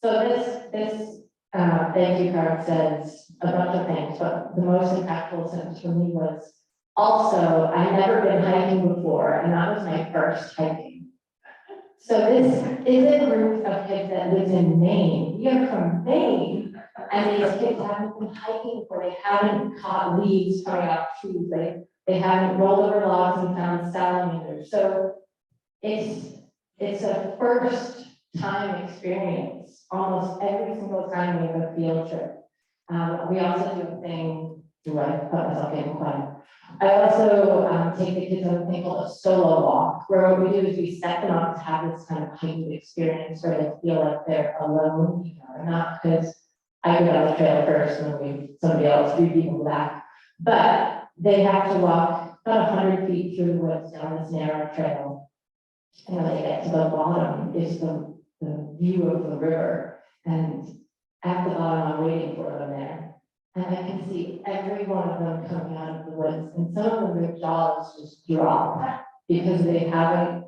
So this thank you card says a bunch of things, but the most impactful sentence for me was also, I've never been hiking before, and that was my first hiking. So this is a group of kids that lives in Maine. We are from Maine, and these kids haven't been hiking before. They haven't caught leaves coming off trees. They haven't rolled over logs and found salamanders. So it's a first time experience almost every single time we have a field trip. We also do a thing, I put myself in quiet. I also take the kids on a thing called a solo walk, where what we do is we set them up to have this kind of heightened experience where they feel like they're alone, or not, because I go down the trail first and then somebody else, 3 people back. But they have to walk about 100 feet through the woods down this narrow trail. And when they get to the bottom is the view of the river. And at the bottom, I'm waiting for them there. And I can see every one of them coming out of the woods. And some of them, their jaws just drop because they haven't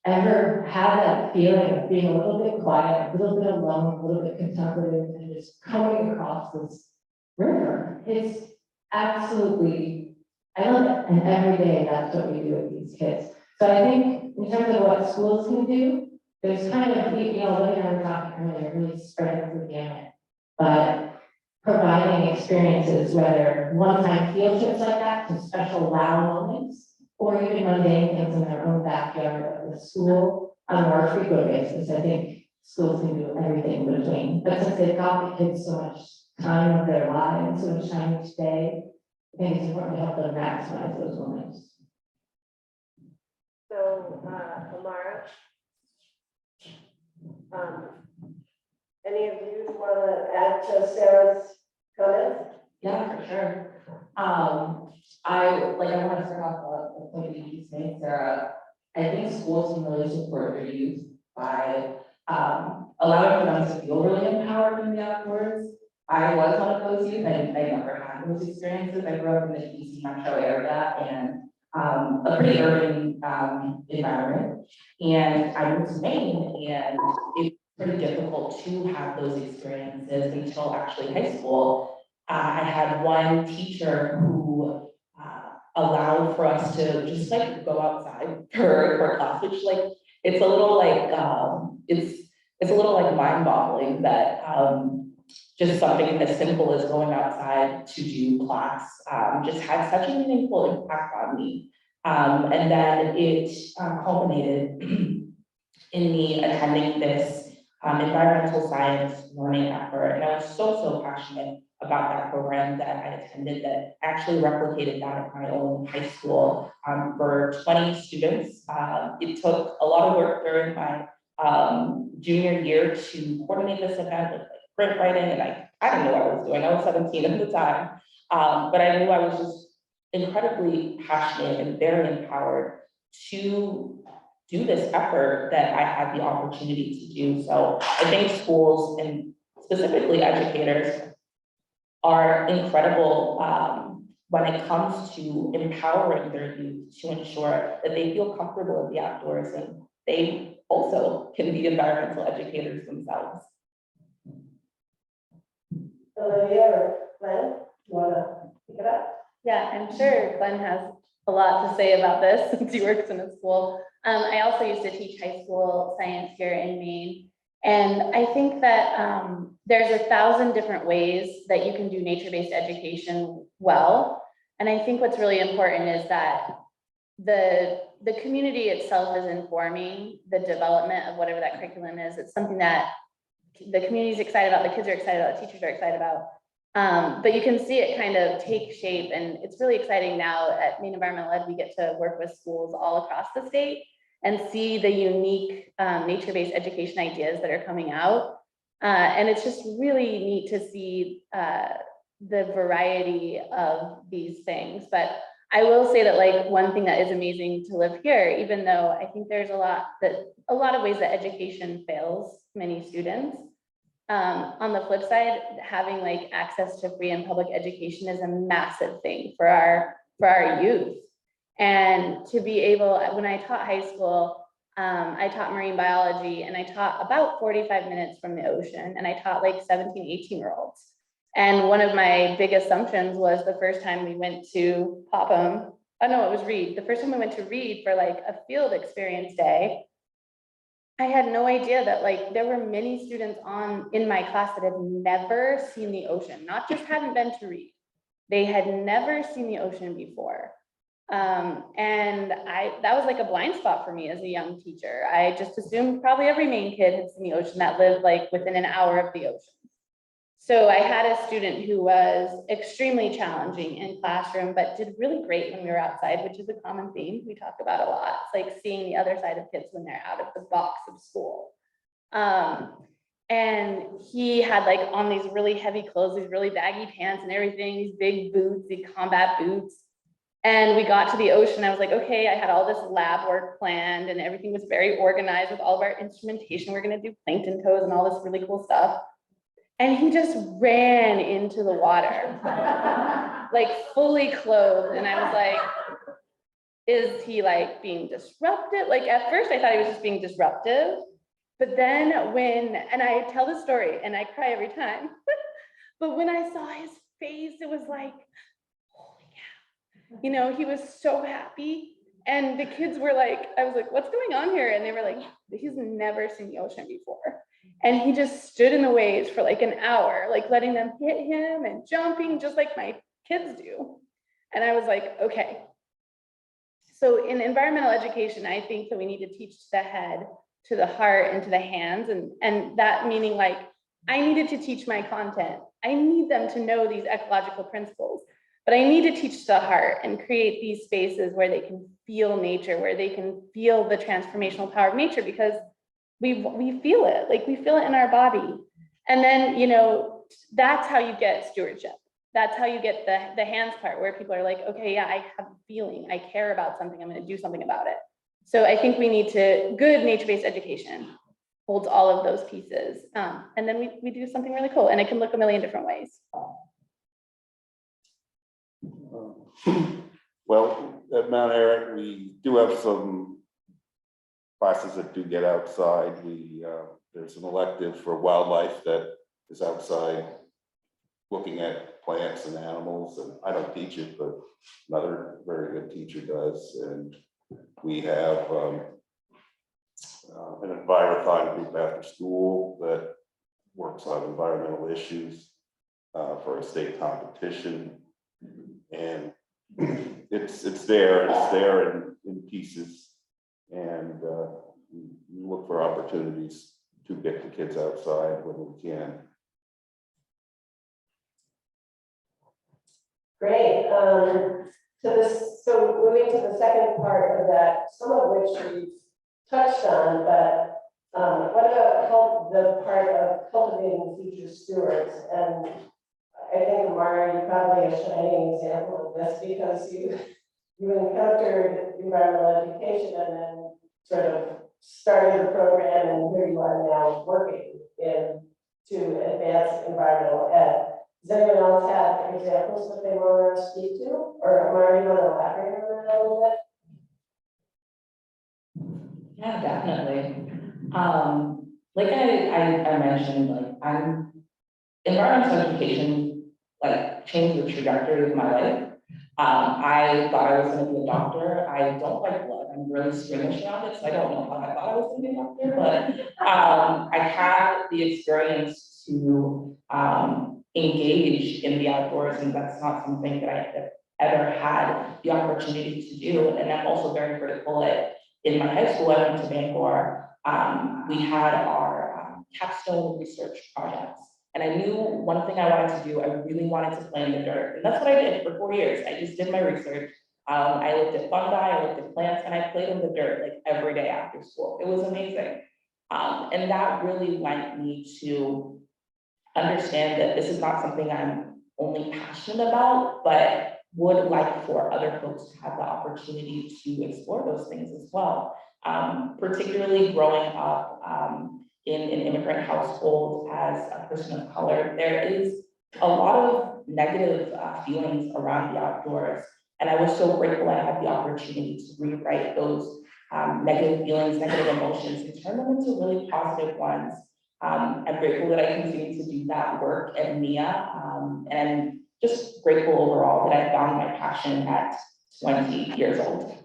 ever had that feeling of being a little bit quiet, a little bit alone, a little bit contemplative, and just coming across this river. It's absolutely, I love it. And every day, that's what we do with these kids. So I think in terms of what schools can do, there's kind of, Lily and I were talking earlier, really spreading the gamut. But providing experiences, whether one-time field trips like that to special wow moments, or even mundane things in their own backyard of the school on a more frequent basis. I think schools can do everything in between. But since they've got the kids so much time of their lives, so much time each day, I think it's important to help them maximize those moments. So, Amara, any of you want to add to Sarah's comments? Yeah, for sure. I want to start off the point that you made, Sarah. I think schools can really support their youth by allowing for them to feel really empowered in the outdoors. I was one of those youth, and I never had those experiences. I grew up in the DC metro area and a pretty urban environment. And I moved to Maine, and it's pretty difficult to have those experiences until actually high school. I had one teacher who allowed for us to just go outside for class, which it's a little it's a little mind-boggling that just something as simple as going outside to do class just had such a meaningful impact on me. And then it culminated in me attending this environmental science learning effort. And I was so passionate about that program that I attended that actually replicated that at my own high school for 20 students. It took a lot of work during my junior year to coordinate this event with print writing, and I didn't know what I was doing. I was 17 at the time, but I knew I was just incredibly passionate and very empowered to do this effort that I had the opportunity to do. So I think schools and specifically educators are incredible when it comes to empowering their youth to ensure that they feel comfortable in the outdoors and they also can be environmental educators themselves. Olivia or Glenn, you want to pick it up? Yeah, I'm sure Glenn has a lot to say about this since he works in a school. I also used to teach high school science here in Maine. And I think that there's 1,000 different ways that you can do nature-based education well. And I think what's really important is that the community itself is informing the development of whatever that curriculum is. It's something that the community is excited about, the kids are excited about, the teachers are excited about. But you can see it kind of take shape, and it's really exciting now at Maine Environmental Ed. We get to work with schools all across the state and see the unique nature-based education ideas that are coming out. And it's just really neat to see the variety of these things. But I will say that like one thing that is amazing to live here, even though I think there's a lot of ways that education fails many students. On the flip side, having like access to free and public education is a massive thing for our youth. And to be able, when I taught high school, I taught marine biology, and I taught about 45 minutes from the ocean, and I taught like 17, 18-year-olds. And one of my big assumptions was the first time we went to Popham, oh no, it was Reed. The first time we went to Reed for like a field experience day, I had no idea that like there were many students in my class that had never seen the ocean, not just hadn't been to Reed. They had never seen the ocean before. And that was like a blind spot for me as a young teacher. I just assumed probably every Maine kid had seen the ocean that lived like within an hour of the ocean. So I had a student who was extremely challenging in classroom, but did really great when we were outside, which is a common theme we talk about a lot. It's like seeing the other side of kids when they're out of the box of school. And he had like on these really heavy clothes, these really baggy pants and everything, these big boots, these combat boots. And we got to the ocean. I was like, okay, I had all this lab work planned and everything was very organized with all of our instrumentation. We're going to do plankton toes and all this really cool stuff. And he just ran into the water, like fully clothed. And I was like, is he like being disruptive? Like at first I thought he was just being disruptive. But then and I tell the story and I cry every time. But when I saw his face, it was like, holy cow. You know, he was so happy. And the kids were like, I was like, what's going on here? And they were like, he's never seen the ocean before. And he just stood in the waves for like an hour, like letting them hit him and jumping just like my kids do. And I was like, okay. So in environmental education, I think that we need to teach to the head, to the heart, and to the hands. And that meaning like, I needed to teach my content. I need them to know these ecological principles, but I need to teach to the heart and create these spaces where they can feel nature, where they can feel the transformational power of nature, because we feel it, like we feel it in our body. And then, you know, that's how you get stewardship. That's how you get the hands part, where people are like, okay, yeah, I have a feeling, I care about something, I'm going to do something about it. So I think we need good nature-based education holds all of those pieces. And then we do something really cool, and it can look a million different ways. Well, at Mount Eric, we do have some classes that do get outside. There's an elective for wildlife that is outside looking at plants and animals, and I don't teach it, but another very good teacher does. And we have an environmental group after school that works on environmental issues for a state competition, and it's there in pieces. And we look for opportunities to get the kids outside when we can. Great. So moving to the second part of that, some of which we've touched on, but what about the part of cultivating future stewards? And I think, Amara, you're probably a shining example of this, because you encountered environmental education and then sort of started the program, and here you are now working to advance environmental ed. Does anyone else have examples that they want to speak to? Or Amara, you want to elaborate on that a little bit? Yeah, definitely. Like I mentioned, like environmental education like changed the trajectory of my life. I thought I was going to be a doctor. I don't like blood. I'm really squeamish around it, so I don't know how I thought I was going to be a doctor. But I had the experience to engage in the outdoors, and that's not something that I have ever had the opportunity to do. And I'm also very grateful that in my high school, I went to Bangor. We had our capstone research projects. And I knew one thing I wanted to do, I really wanted to play in the dirt. And that's what I did for 4 years. I just did my research. I looked at fungi, I looked at plants, and I played in the dirt like every day after school. It was amazing. And that really led me to understand that this is not something I'm only passionate about, but would like for other folks to have the opportunity to explore those things as well. Particularly growing up in an immigrant household as a person of color, there is a lot of negative feelings around the outdoors. And I was so grateful I had the opportunity to rewrite those negative feelings, negative emotions, and turn them into really positive ones. I'm grateful that I continue to do that work at MIA, and just grateful overall that I found my passion at 20 years old.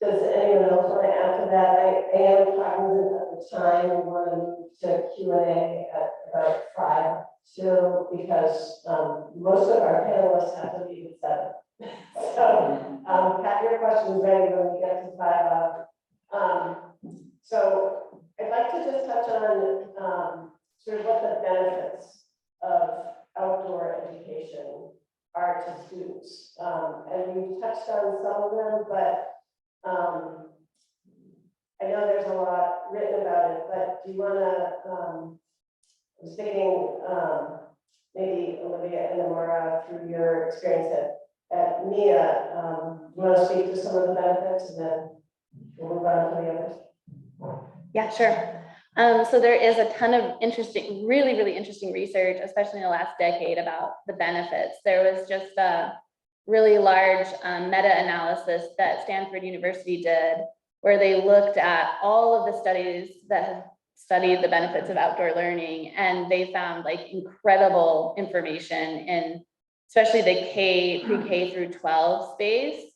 Does anyone else want to add to that? I am cognizant of the time. We want to move to Q&A at about 5 too, because most of our panelists have to leave at 7. So have your questions ready when we get to 5. So I'd like to just touch on sort of what the benefits of outdoor education are to students. And we've touched on some of them, but I know there's a lot written about it, but do you want to, I was thinking maybe Olivia and Amara, through your experience at MIA, you want to speak to some of the benefits and then we'll move on to the others? Yeah, sure. So there is a ton of interesting, really interesting research, especially in the last decade, about the benefits. There was just a really large meta-analysis that Stanford University did, where they looked at all of the studies that have studied the benefits of outdoor learning, and they found like incredible information in especially the pre-K through 12 space.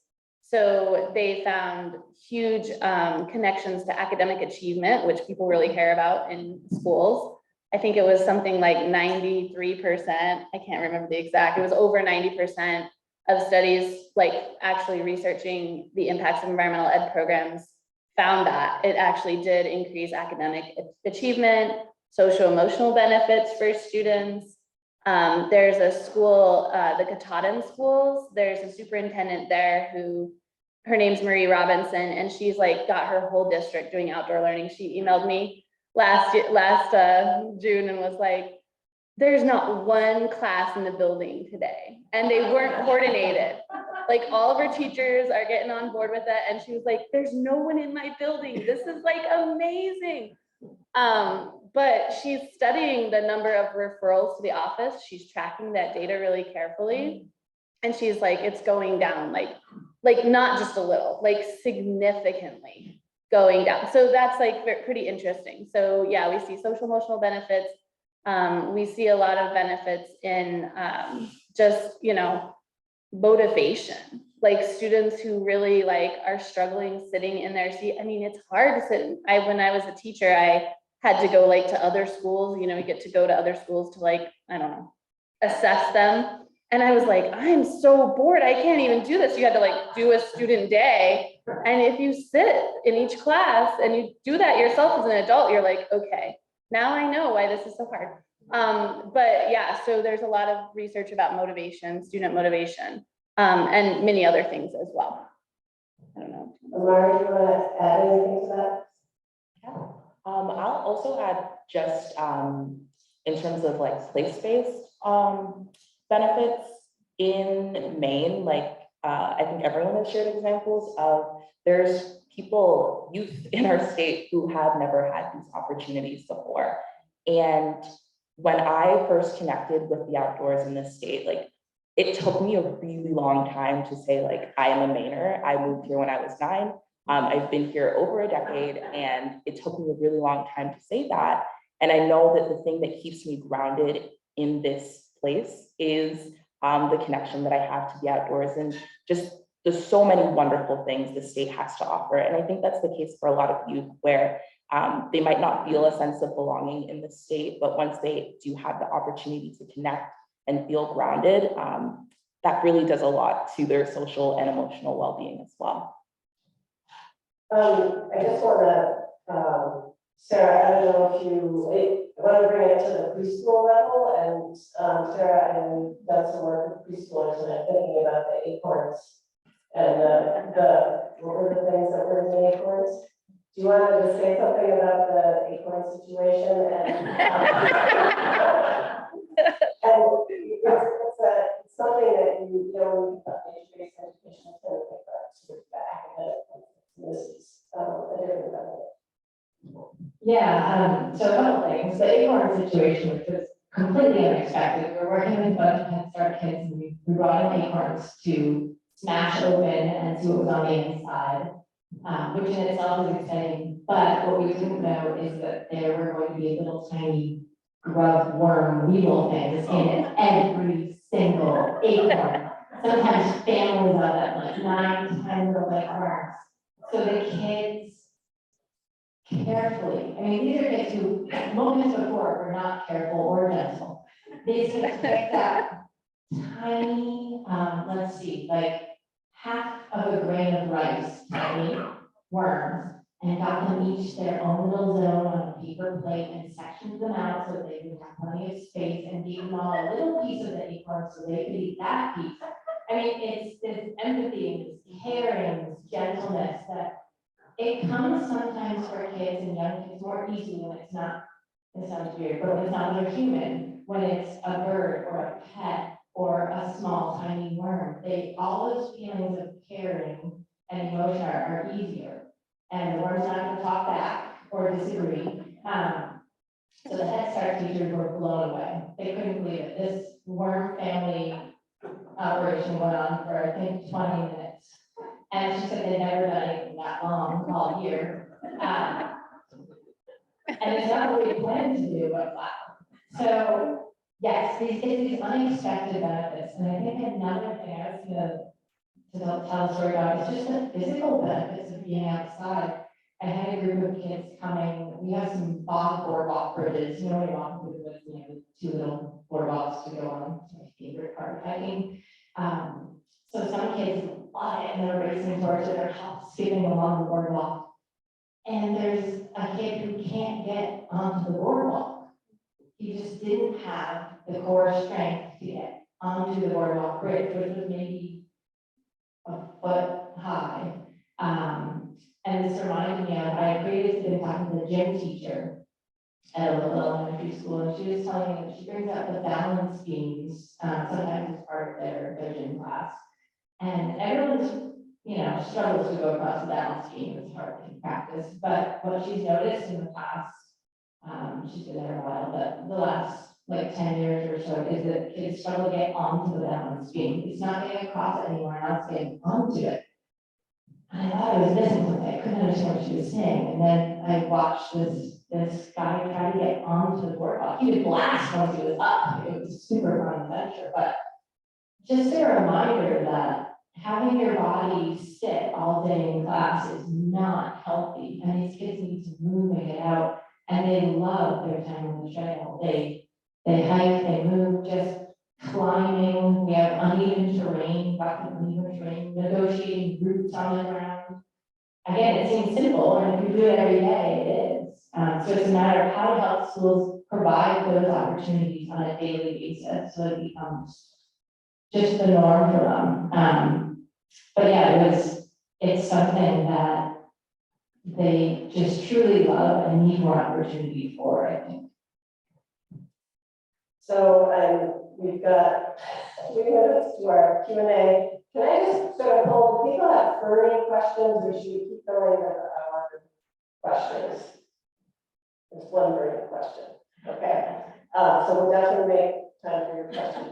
So they found huge connections to academic achievement, which people really care about in schools. I think it was something like 93%, I can't remember the exact, it was over 90% of studies like actually researching the impacts of environmental ed programs found that it actually did increase academic achievement, social-emotional benefits for students. There's a school, the Katahdin schools, there's a superintendent there who, her name's Marie Robinson, and she's like got her whole district doing outdoor learning. She emailed me last June and was like, there's not one class in the building today, and they weren't coordinated. Like all of her teachers are getting on board with it, and she was like, there's no one in my building. This is like amazing. But she's studying the number of referrals to the office. She's tracking that data really carefully. And she's like, it's going down, like not just a little, like significantly going down. So that's like pretty interesting. So yeah, we see social emotional benefits. We see a lot of benefits in just, you know, motivation, like students who really like are struggling sitting in their seat. I mean, it's hard to sit. When I was a teacher, I had to go like to other schools, you know, we get to go to other schools to like, I don't know, assess them. And I was like, I'm so bored. I can't even do this. You had to like do a student day. And if you sit in each class and you do that yourself as an adult, you're like, okay, now I know why this is so hard. But yeah, so there's a lot of research about motivation, student motivation, and many other things as well. I don't know. Amara, do you want to add anything to that? Yeah. I'll also add just in terms of like place-based benefits in Maine, like I think everyone has shared examples of there's people, youth in our state who have never had these opportunities before. And when I first connected with the outdoors in this state, like it took me a really long time to say like, I am a Mainer. I moved here when I was 9. I've been here over a decade, and it took me a really long time to say that. And I know that the thing that keeps me grounded in this place is the connection that I have to the outdoors, and just there's so many wonderful things the state has to offer. And I think that's the case for a lot of youth, where they might not feel a sense of belonging in the state, but once they do have the opportunity to connect and feel grounded, that really does a lot to their social and emotional well-being as well. I just want to, Sarah, I don't know if you want to bring it to the preschool level, and Sarah, I know you've done some work with preschoolers, and I'm thinking about the acorns and what were the things that were in the acorns? Do you want to just say something about the acorn situation and So a couple things. The acorn situation, which was completely unexpected. We were working with a bunch of Head Start kids, and we brought in acorns to smash open and see what was on the inside, which in itself is exciting. But what we didn't know is that there were going to be little tiny grub worm weevil things in every single acorn. Sometimes families of them, like 9 to 10 little like worms. So the kids carefully, I mean, these are kids who moments before were not careful or gentle. These kids picked up tiny, let's see, like half of a grain of rice, tiny worms, and got them each their own little zone on a paper plate and sectioned them out so they would have plenty of space, and gave them all a little piece of the acorn so they could eat that piece. I mean, it's this empathy and this caring, this gentleness that it comes sometimes for kids and young kids more easily when it's not, it sounds weird, but when it's not another human, when it's a bird or a pet or a small tiny worm, all those feelings of caring and emotion are easier. And the worm's not gonna talk back or disagree. So the Head Start teachers were blown away. They couldn't believe it. This worm family operation went on for, I think, 20 minutes. And she said they'd never done anything that long all year. And it's not what we planned to do, but wow. So yes, these unexpected benefits. And I think another thing I was gonna tell a story about is just the physical benefits of being outside. I had a group of kids coming. We have some boardwalk bridges. You know, we walk through the woods, you know, 2 little boardwalks to go on. It's my favorite part of hiking. So some kids love it and they're racing towards it, they're skipping along the boardwalk. And there's a kid who can't get onto the boardwalk. He just didn't have the core strength to get onto the boardwalk bridge, which was maybe a foot high. And this reminded me of, I had previously been talking to the gym teacher at a local elementary school, and she was telling me that she brings up the balance beams, sometimes as part of their gym class. And everyone's, you know, struggles to go across the balance beam, it's hard in practice, but what she's noticed in the past, she's been there a while, but the last like 10 years or so, is that kids struggle to get onto the balance beam. It's not getting across anymore, now it's getting onto it. And I thought I was missing something, I couldn't understand what she was saying, and then I watched this guy try to get onto the boardwalk. He would blast once he was up, it was a super fun adventure, but just a reminder that having your body sit all day in class is not healthy, and these kids need to move and get out, and they love their time on the trail. They hike, they move, just climbing. We have uneven terrain, negotiating routes on the ground. Again, it seems simple, and if you do it every day, it is. So it's a matter of how to help schools provide those opportunities on a daily basis, so it becomes just the norm for them. But yeah, it's something that they just truly love and need more opportunity for, I think. So we've got 3 minutes to our Q&A. Can I just sort of hold, people have burning questions, or should we keep going with our questions? There's one burning question. Okay. So we'll definitely make time for your question.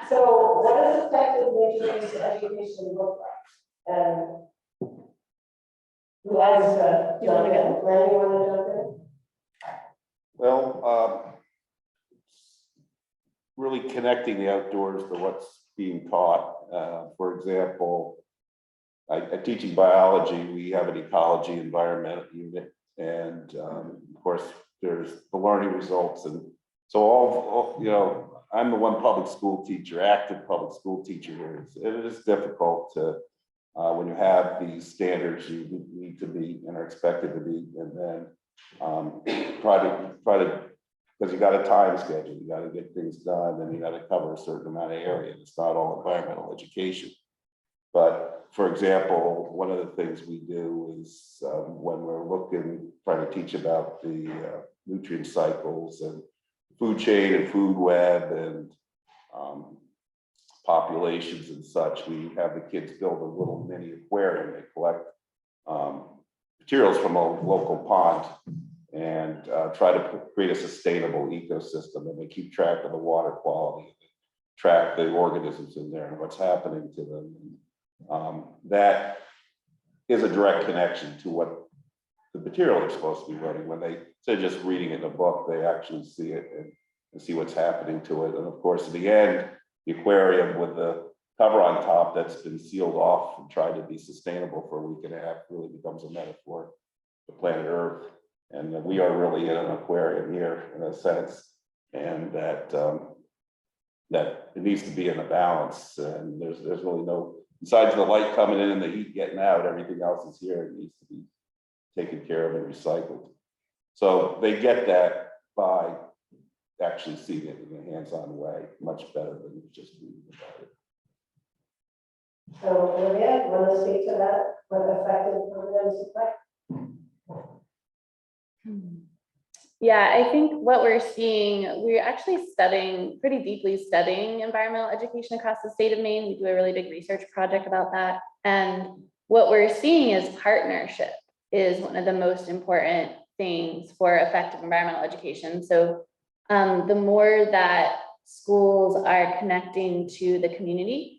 So what does effective nature-based education look like? And who wants to jump in? Glenn, you want to jump in? Well, really connecting the outdoors to what's being taught. For example, I'm teaching biology. We have an ecology environmental unit, and of course, there's the learning results, and so all you know, I'm the one public school teacher, active public school teacher here. It is difficult to when you have these standards you need to meet and are expected to meet, and then try to because you got a time schedule, you got to get things done, and you got to cover a certain amount of area. It's not all environmental education. But for example, one of the things we do is when we're trying to teach about the nutrient cycles and food chain and food web and populations and such, we have the kids build a little mini aquarium. They collect materials from a local pond and try to create a sustainable ecosystem, and they keep track of the water quality, track the organisms in there and what's happening to them. That is a direct connection to what the material they're supposed to be running. When they say just reading it in a book, they actually see it and see what's happening to it. And of course, in the end, the aquarium with the cover on top that's been sealed off and tried to be sustainable for a week and a half really becomes a metaphor for planet Earth. And we are really in an aquarium here in a sense, and that that it needs to be in a balance. And there's really no, besides the light coming in and the heat getting out, everything else is here. It needs to be taken care of and recycled. So they get that by actually seeing it in a hands-on way, much better than just reading about it. So, Olivia, you want to speak to that? What effective programs look like? Yeah, I think what we're seeing, we're actually pretty deeply studying environmental education across the state of Maine. We do a really big research project about that. And what we're seeing is partnership is one of the most important things for effective environmental education. So the more that schools are connecting to the community,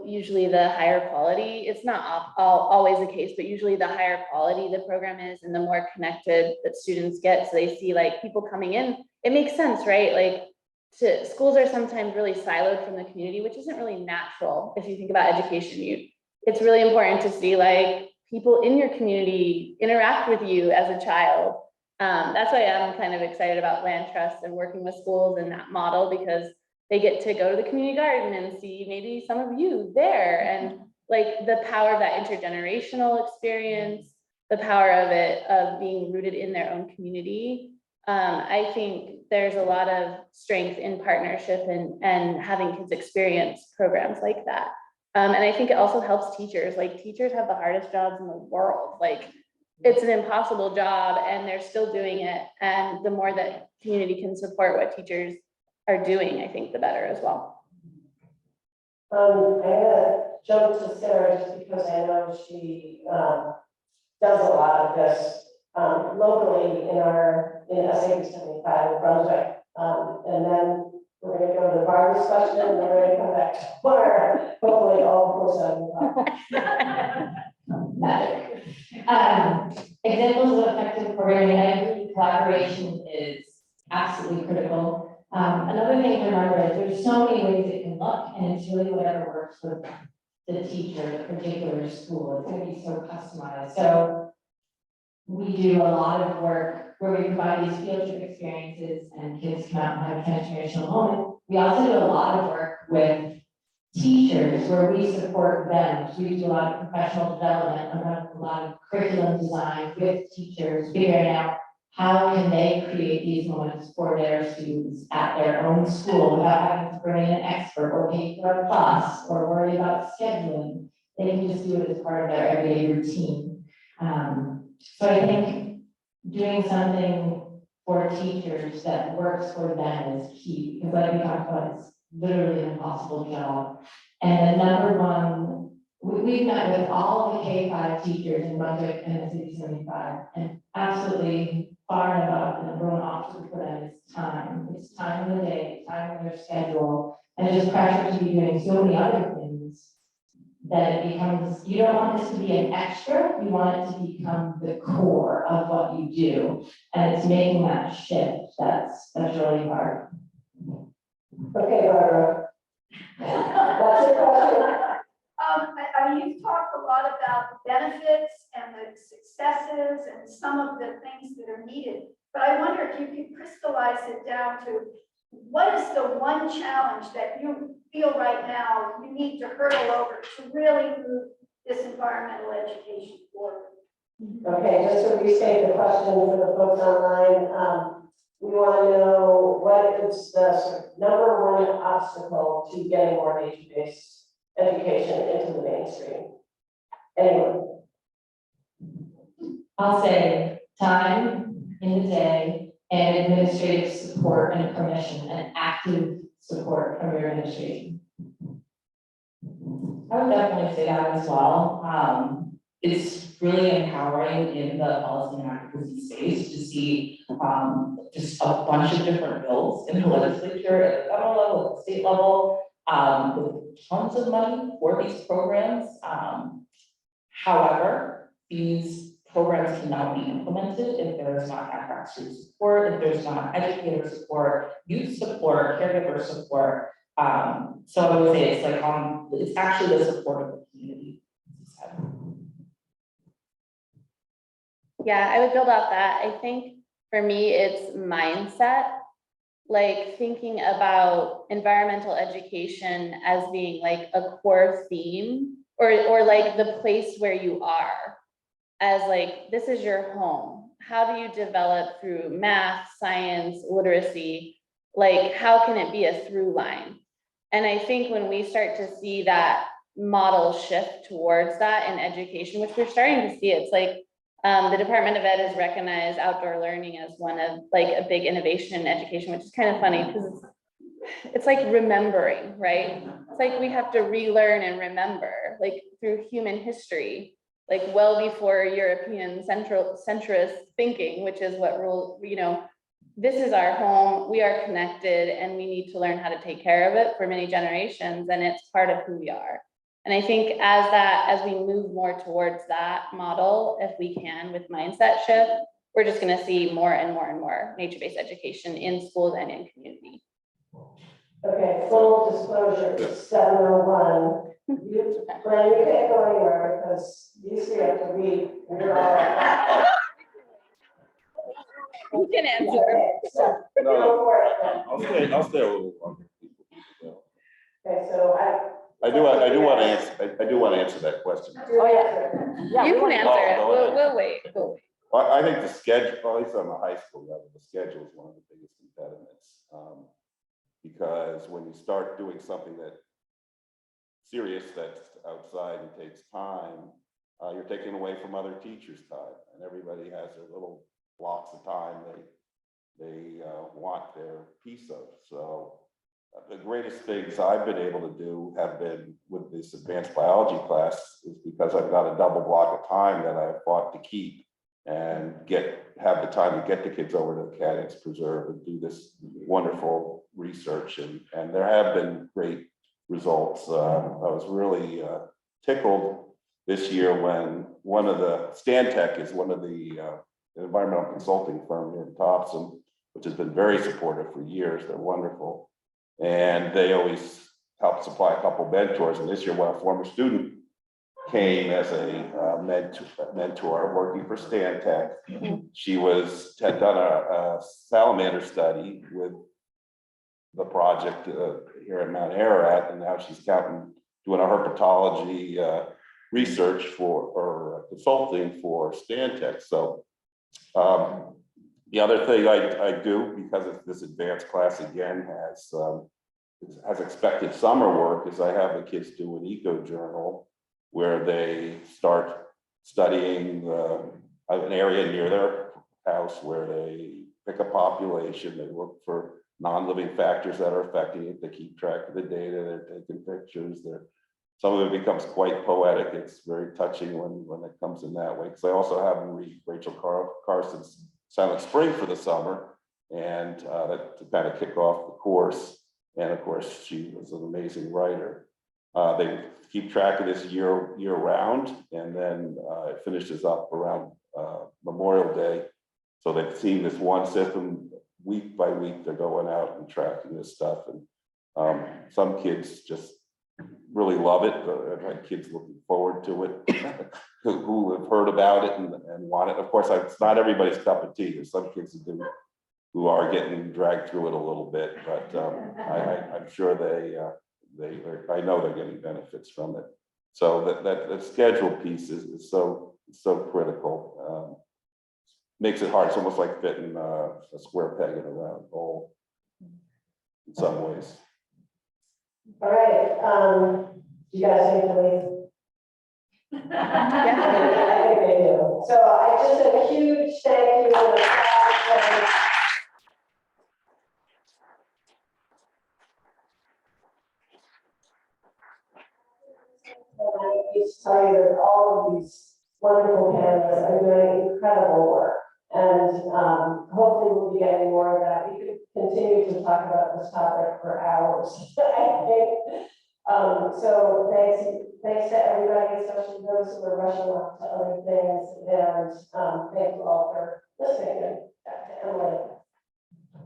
usually the higher quality, it's not always the case, but usually the higher quality the program is and the more connected that students get. So they see like people coming in, it makes sense, right? Like schools are sometimes really siloed from the community, which isn't really natural. If you think about education, it's really important to see like people in your community interact with you as a child. That's why I'm kind of excited about land trusts and working with schools in that model, because they get to go to the community garden and see maybe some of you there, and like the power of that intergenerational experience, the power of it, of being rooted in their own community. I think there's a lot of strength in partnership and having kids experience programs like that. And I think it also helps teachers. Like teachers have the hardest jobs in the world. Like it's an impossible job and they're still doing it. And the more that community can support what teachers are doing, I think the better as well. I'm gonna jump to Sarah just because I know she does a lot of this locally in SAB 75 in Brunswick. And then we're gonna go to the Barbara's question and then we're gonna come back to Laura, hopefully all 475. Examples of effective programming, I agree, collaboration is absolutely critical. Another thing to remember is there's so many ways it can look, and it's really whatever works for the teacher, the particular school. It's going to be so customized. So we do a lot of work where we provide these field trip experiences and kids come out and have a transformational moment. We also do a lot of work with teachers where we support them. So we do a lot of professional development, a lot of curriculum design with teachers, figuring out how can they create these moments for their students at their own school without having to bring in an expert or pay for a bus or worry about scheduling. They can just do it as part of their everyday routine. So I think doing something for teachers that works for them is key, because like we talked about, it's literally an impossible job. And the number one, we've met with all the K-5 teachers in Brunswick and the City 75, and absolutely far and above, the number one obstacle for them is time. It's time in the day, time in their schedule, and just pressure to be doing so many other things that it becomes, you don't want this to be an extra, you want it to become the core of what you do. And it's making that shift that's really hard. Okay, Barbara. That's your question. I mean, you've talked a lot about the benefits and the successes and some of the things that are needed, but I wonder if you could crystallize it down to what is the one challenge that you feel right now you need to hurdle over to really move this environmental education forward? Okay, just to restate the question for the folks online, we want to know what is the sort of number one obstacle to getting more nature-based education into the mainstream. Anyone? I'll say time in the day and administrative support and permission and active support from your administration. I would definitely say that as well. it's really empowering in the policy and advocacy space to see just a bunch of different bills in the legislature at the federal level, at the state level, with tons of money for these programs. However, these programs cannot be implemented if there is not advocacy support, if there's not educator support, youth support, caregiver support. So I would say it's like it's actually the support of the community. Yeah, I would build off that. I think for me, it's mindset, like thinking about environmental education as being like a core theme or like the place where you are as like, this is your home. How do you develop through math, science, literacy? Like, how can it be a through line? And I think when we start to see that model shift towards that in education, which we're starting to see, it's like, the Department of Ed has recognized outdoor learning as one of like a big innovation in education, which is kind of funny because it's like remembering, right? It's like we have to relearn and remember, like through human history, like well before European centrist thinking, which is what rule, this is our home, we are connected, and we need to learn how to take care of it for many generations, and it's part of who we are. And I think as we move more towards that model, if we can with mindset shift, we're just going to see more and more and more nature-based education in schools and in community. Okay, full disclosure, it's 7:01. Glenn, you can't go anywhere because you three have to read. And you're all You can answer. Okay, so go for it. I'll stay a little longer. Okay, so I do want to answer that question. Oh, yeah. You can answer it. We'll wait. Well, I think the schedule, at least on the high school level, the schedule is one of the biggest impediments. Because when you start doing something that serious that's outside and takes time, you're taking away from other teachers' time, and everybody has their little blocks of time they want their piece of. So the greatest things I've been able to do have been with this advanced biology class is because I've got a double block of time that I've fought to keep and have the time to get the kids over to the Canics Preserve and do this wonderful research. And there have been great results. I was really tickled this year when one of the Stantec is one of the environmental consulting firm here in Topsham, which has been very supportive for years. They're wonderful. And they always help supply a couple mentors. And this year, when a former student came as a mentor working for Stantec, she had done a salamander study with the project here at Mount Ararat, and now she's doing a herpetology research or consulting for Stantec. So the other thing I do, because it's this advanced class again has expected summer work, is I have the kids do an eco journal where they start studying an area near their house where they pick a population, they look for non-living factors that are affecting it, they keep track of the data, they're taking pictures, some of it becomes quite poetic. It's very touching when it comes in that way. Because I also have them read Rachel Carson's Silent Spring for the summer, and to kind of kick off the course. And of course, she was an amazing writer. They keep track of this year round, and then it finishes up around Memorial Day. So they've seen this one system week by week. They're going out and tracking this stuff, and some kids just really love it. I've had kids looking forward to it who have heard about it and want it. Of course, it's not everybody's cup of tea. There's some kids who are getting dragged through it a little bit, but I'm sure I know they're getting benefits from it. So that schedule piece is so critical. Makes it hard. It's almost like fitting a square peg in a round hole in some ways. All right, you guys think to leave? I think they do. So I just a huge thank you and applause. I used to tell you that all of these wonderful panelists are doing incredible work. And hopefully we'll be getting more of that. We could continue to talk about this topic for hours, I think. So thanks to everybody, especially those who are rushing off to other things. And thank you all for listening. And back to Emily.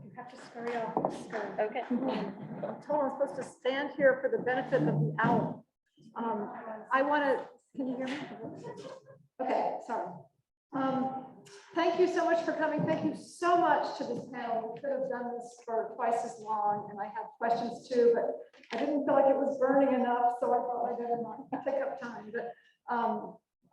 You have to scurry off. Scurry. Okay. I'm told I'm supposed to stand here for the benefit of the owl. I want to, can you hear me? Okay, sorry. Thank you so much for coming. Thank you so much to this panel. We could have done this for twice as long, and I have questions too, but I didn't feel like it was burning enough, so I thought I better not take up time. But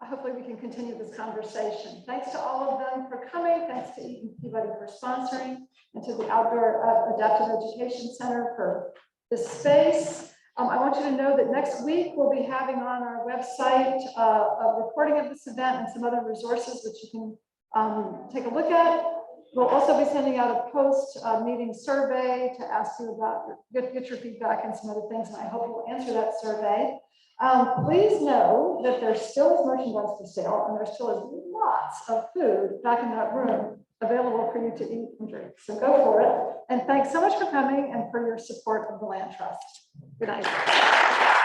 hopefully we can continue this conversation. Thanks to all of them for coming. Thanks to Eaton Peabody for sponsoring, and to the Outdoor Adaptive Education Center for this space. I want you to know that next week we'll be having on our website a recording of this event and some other resources which you can take a look at. We'll also be sending out a post-meeting survey to ask you about, get your feedback and some other things, and I hope you'll answer that survey. Please know that there still is merchandise for sale, and there still is lots of food back in that room available for you to eat and drink. So go for it. And thanks so much for coming and for your support of the Land Trust. Good night.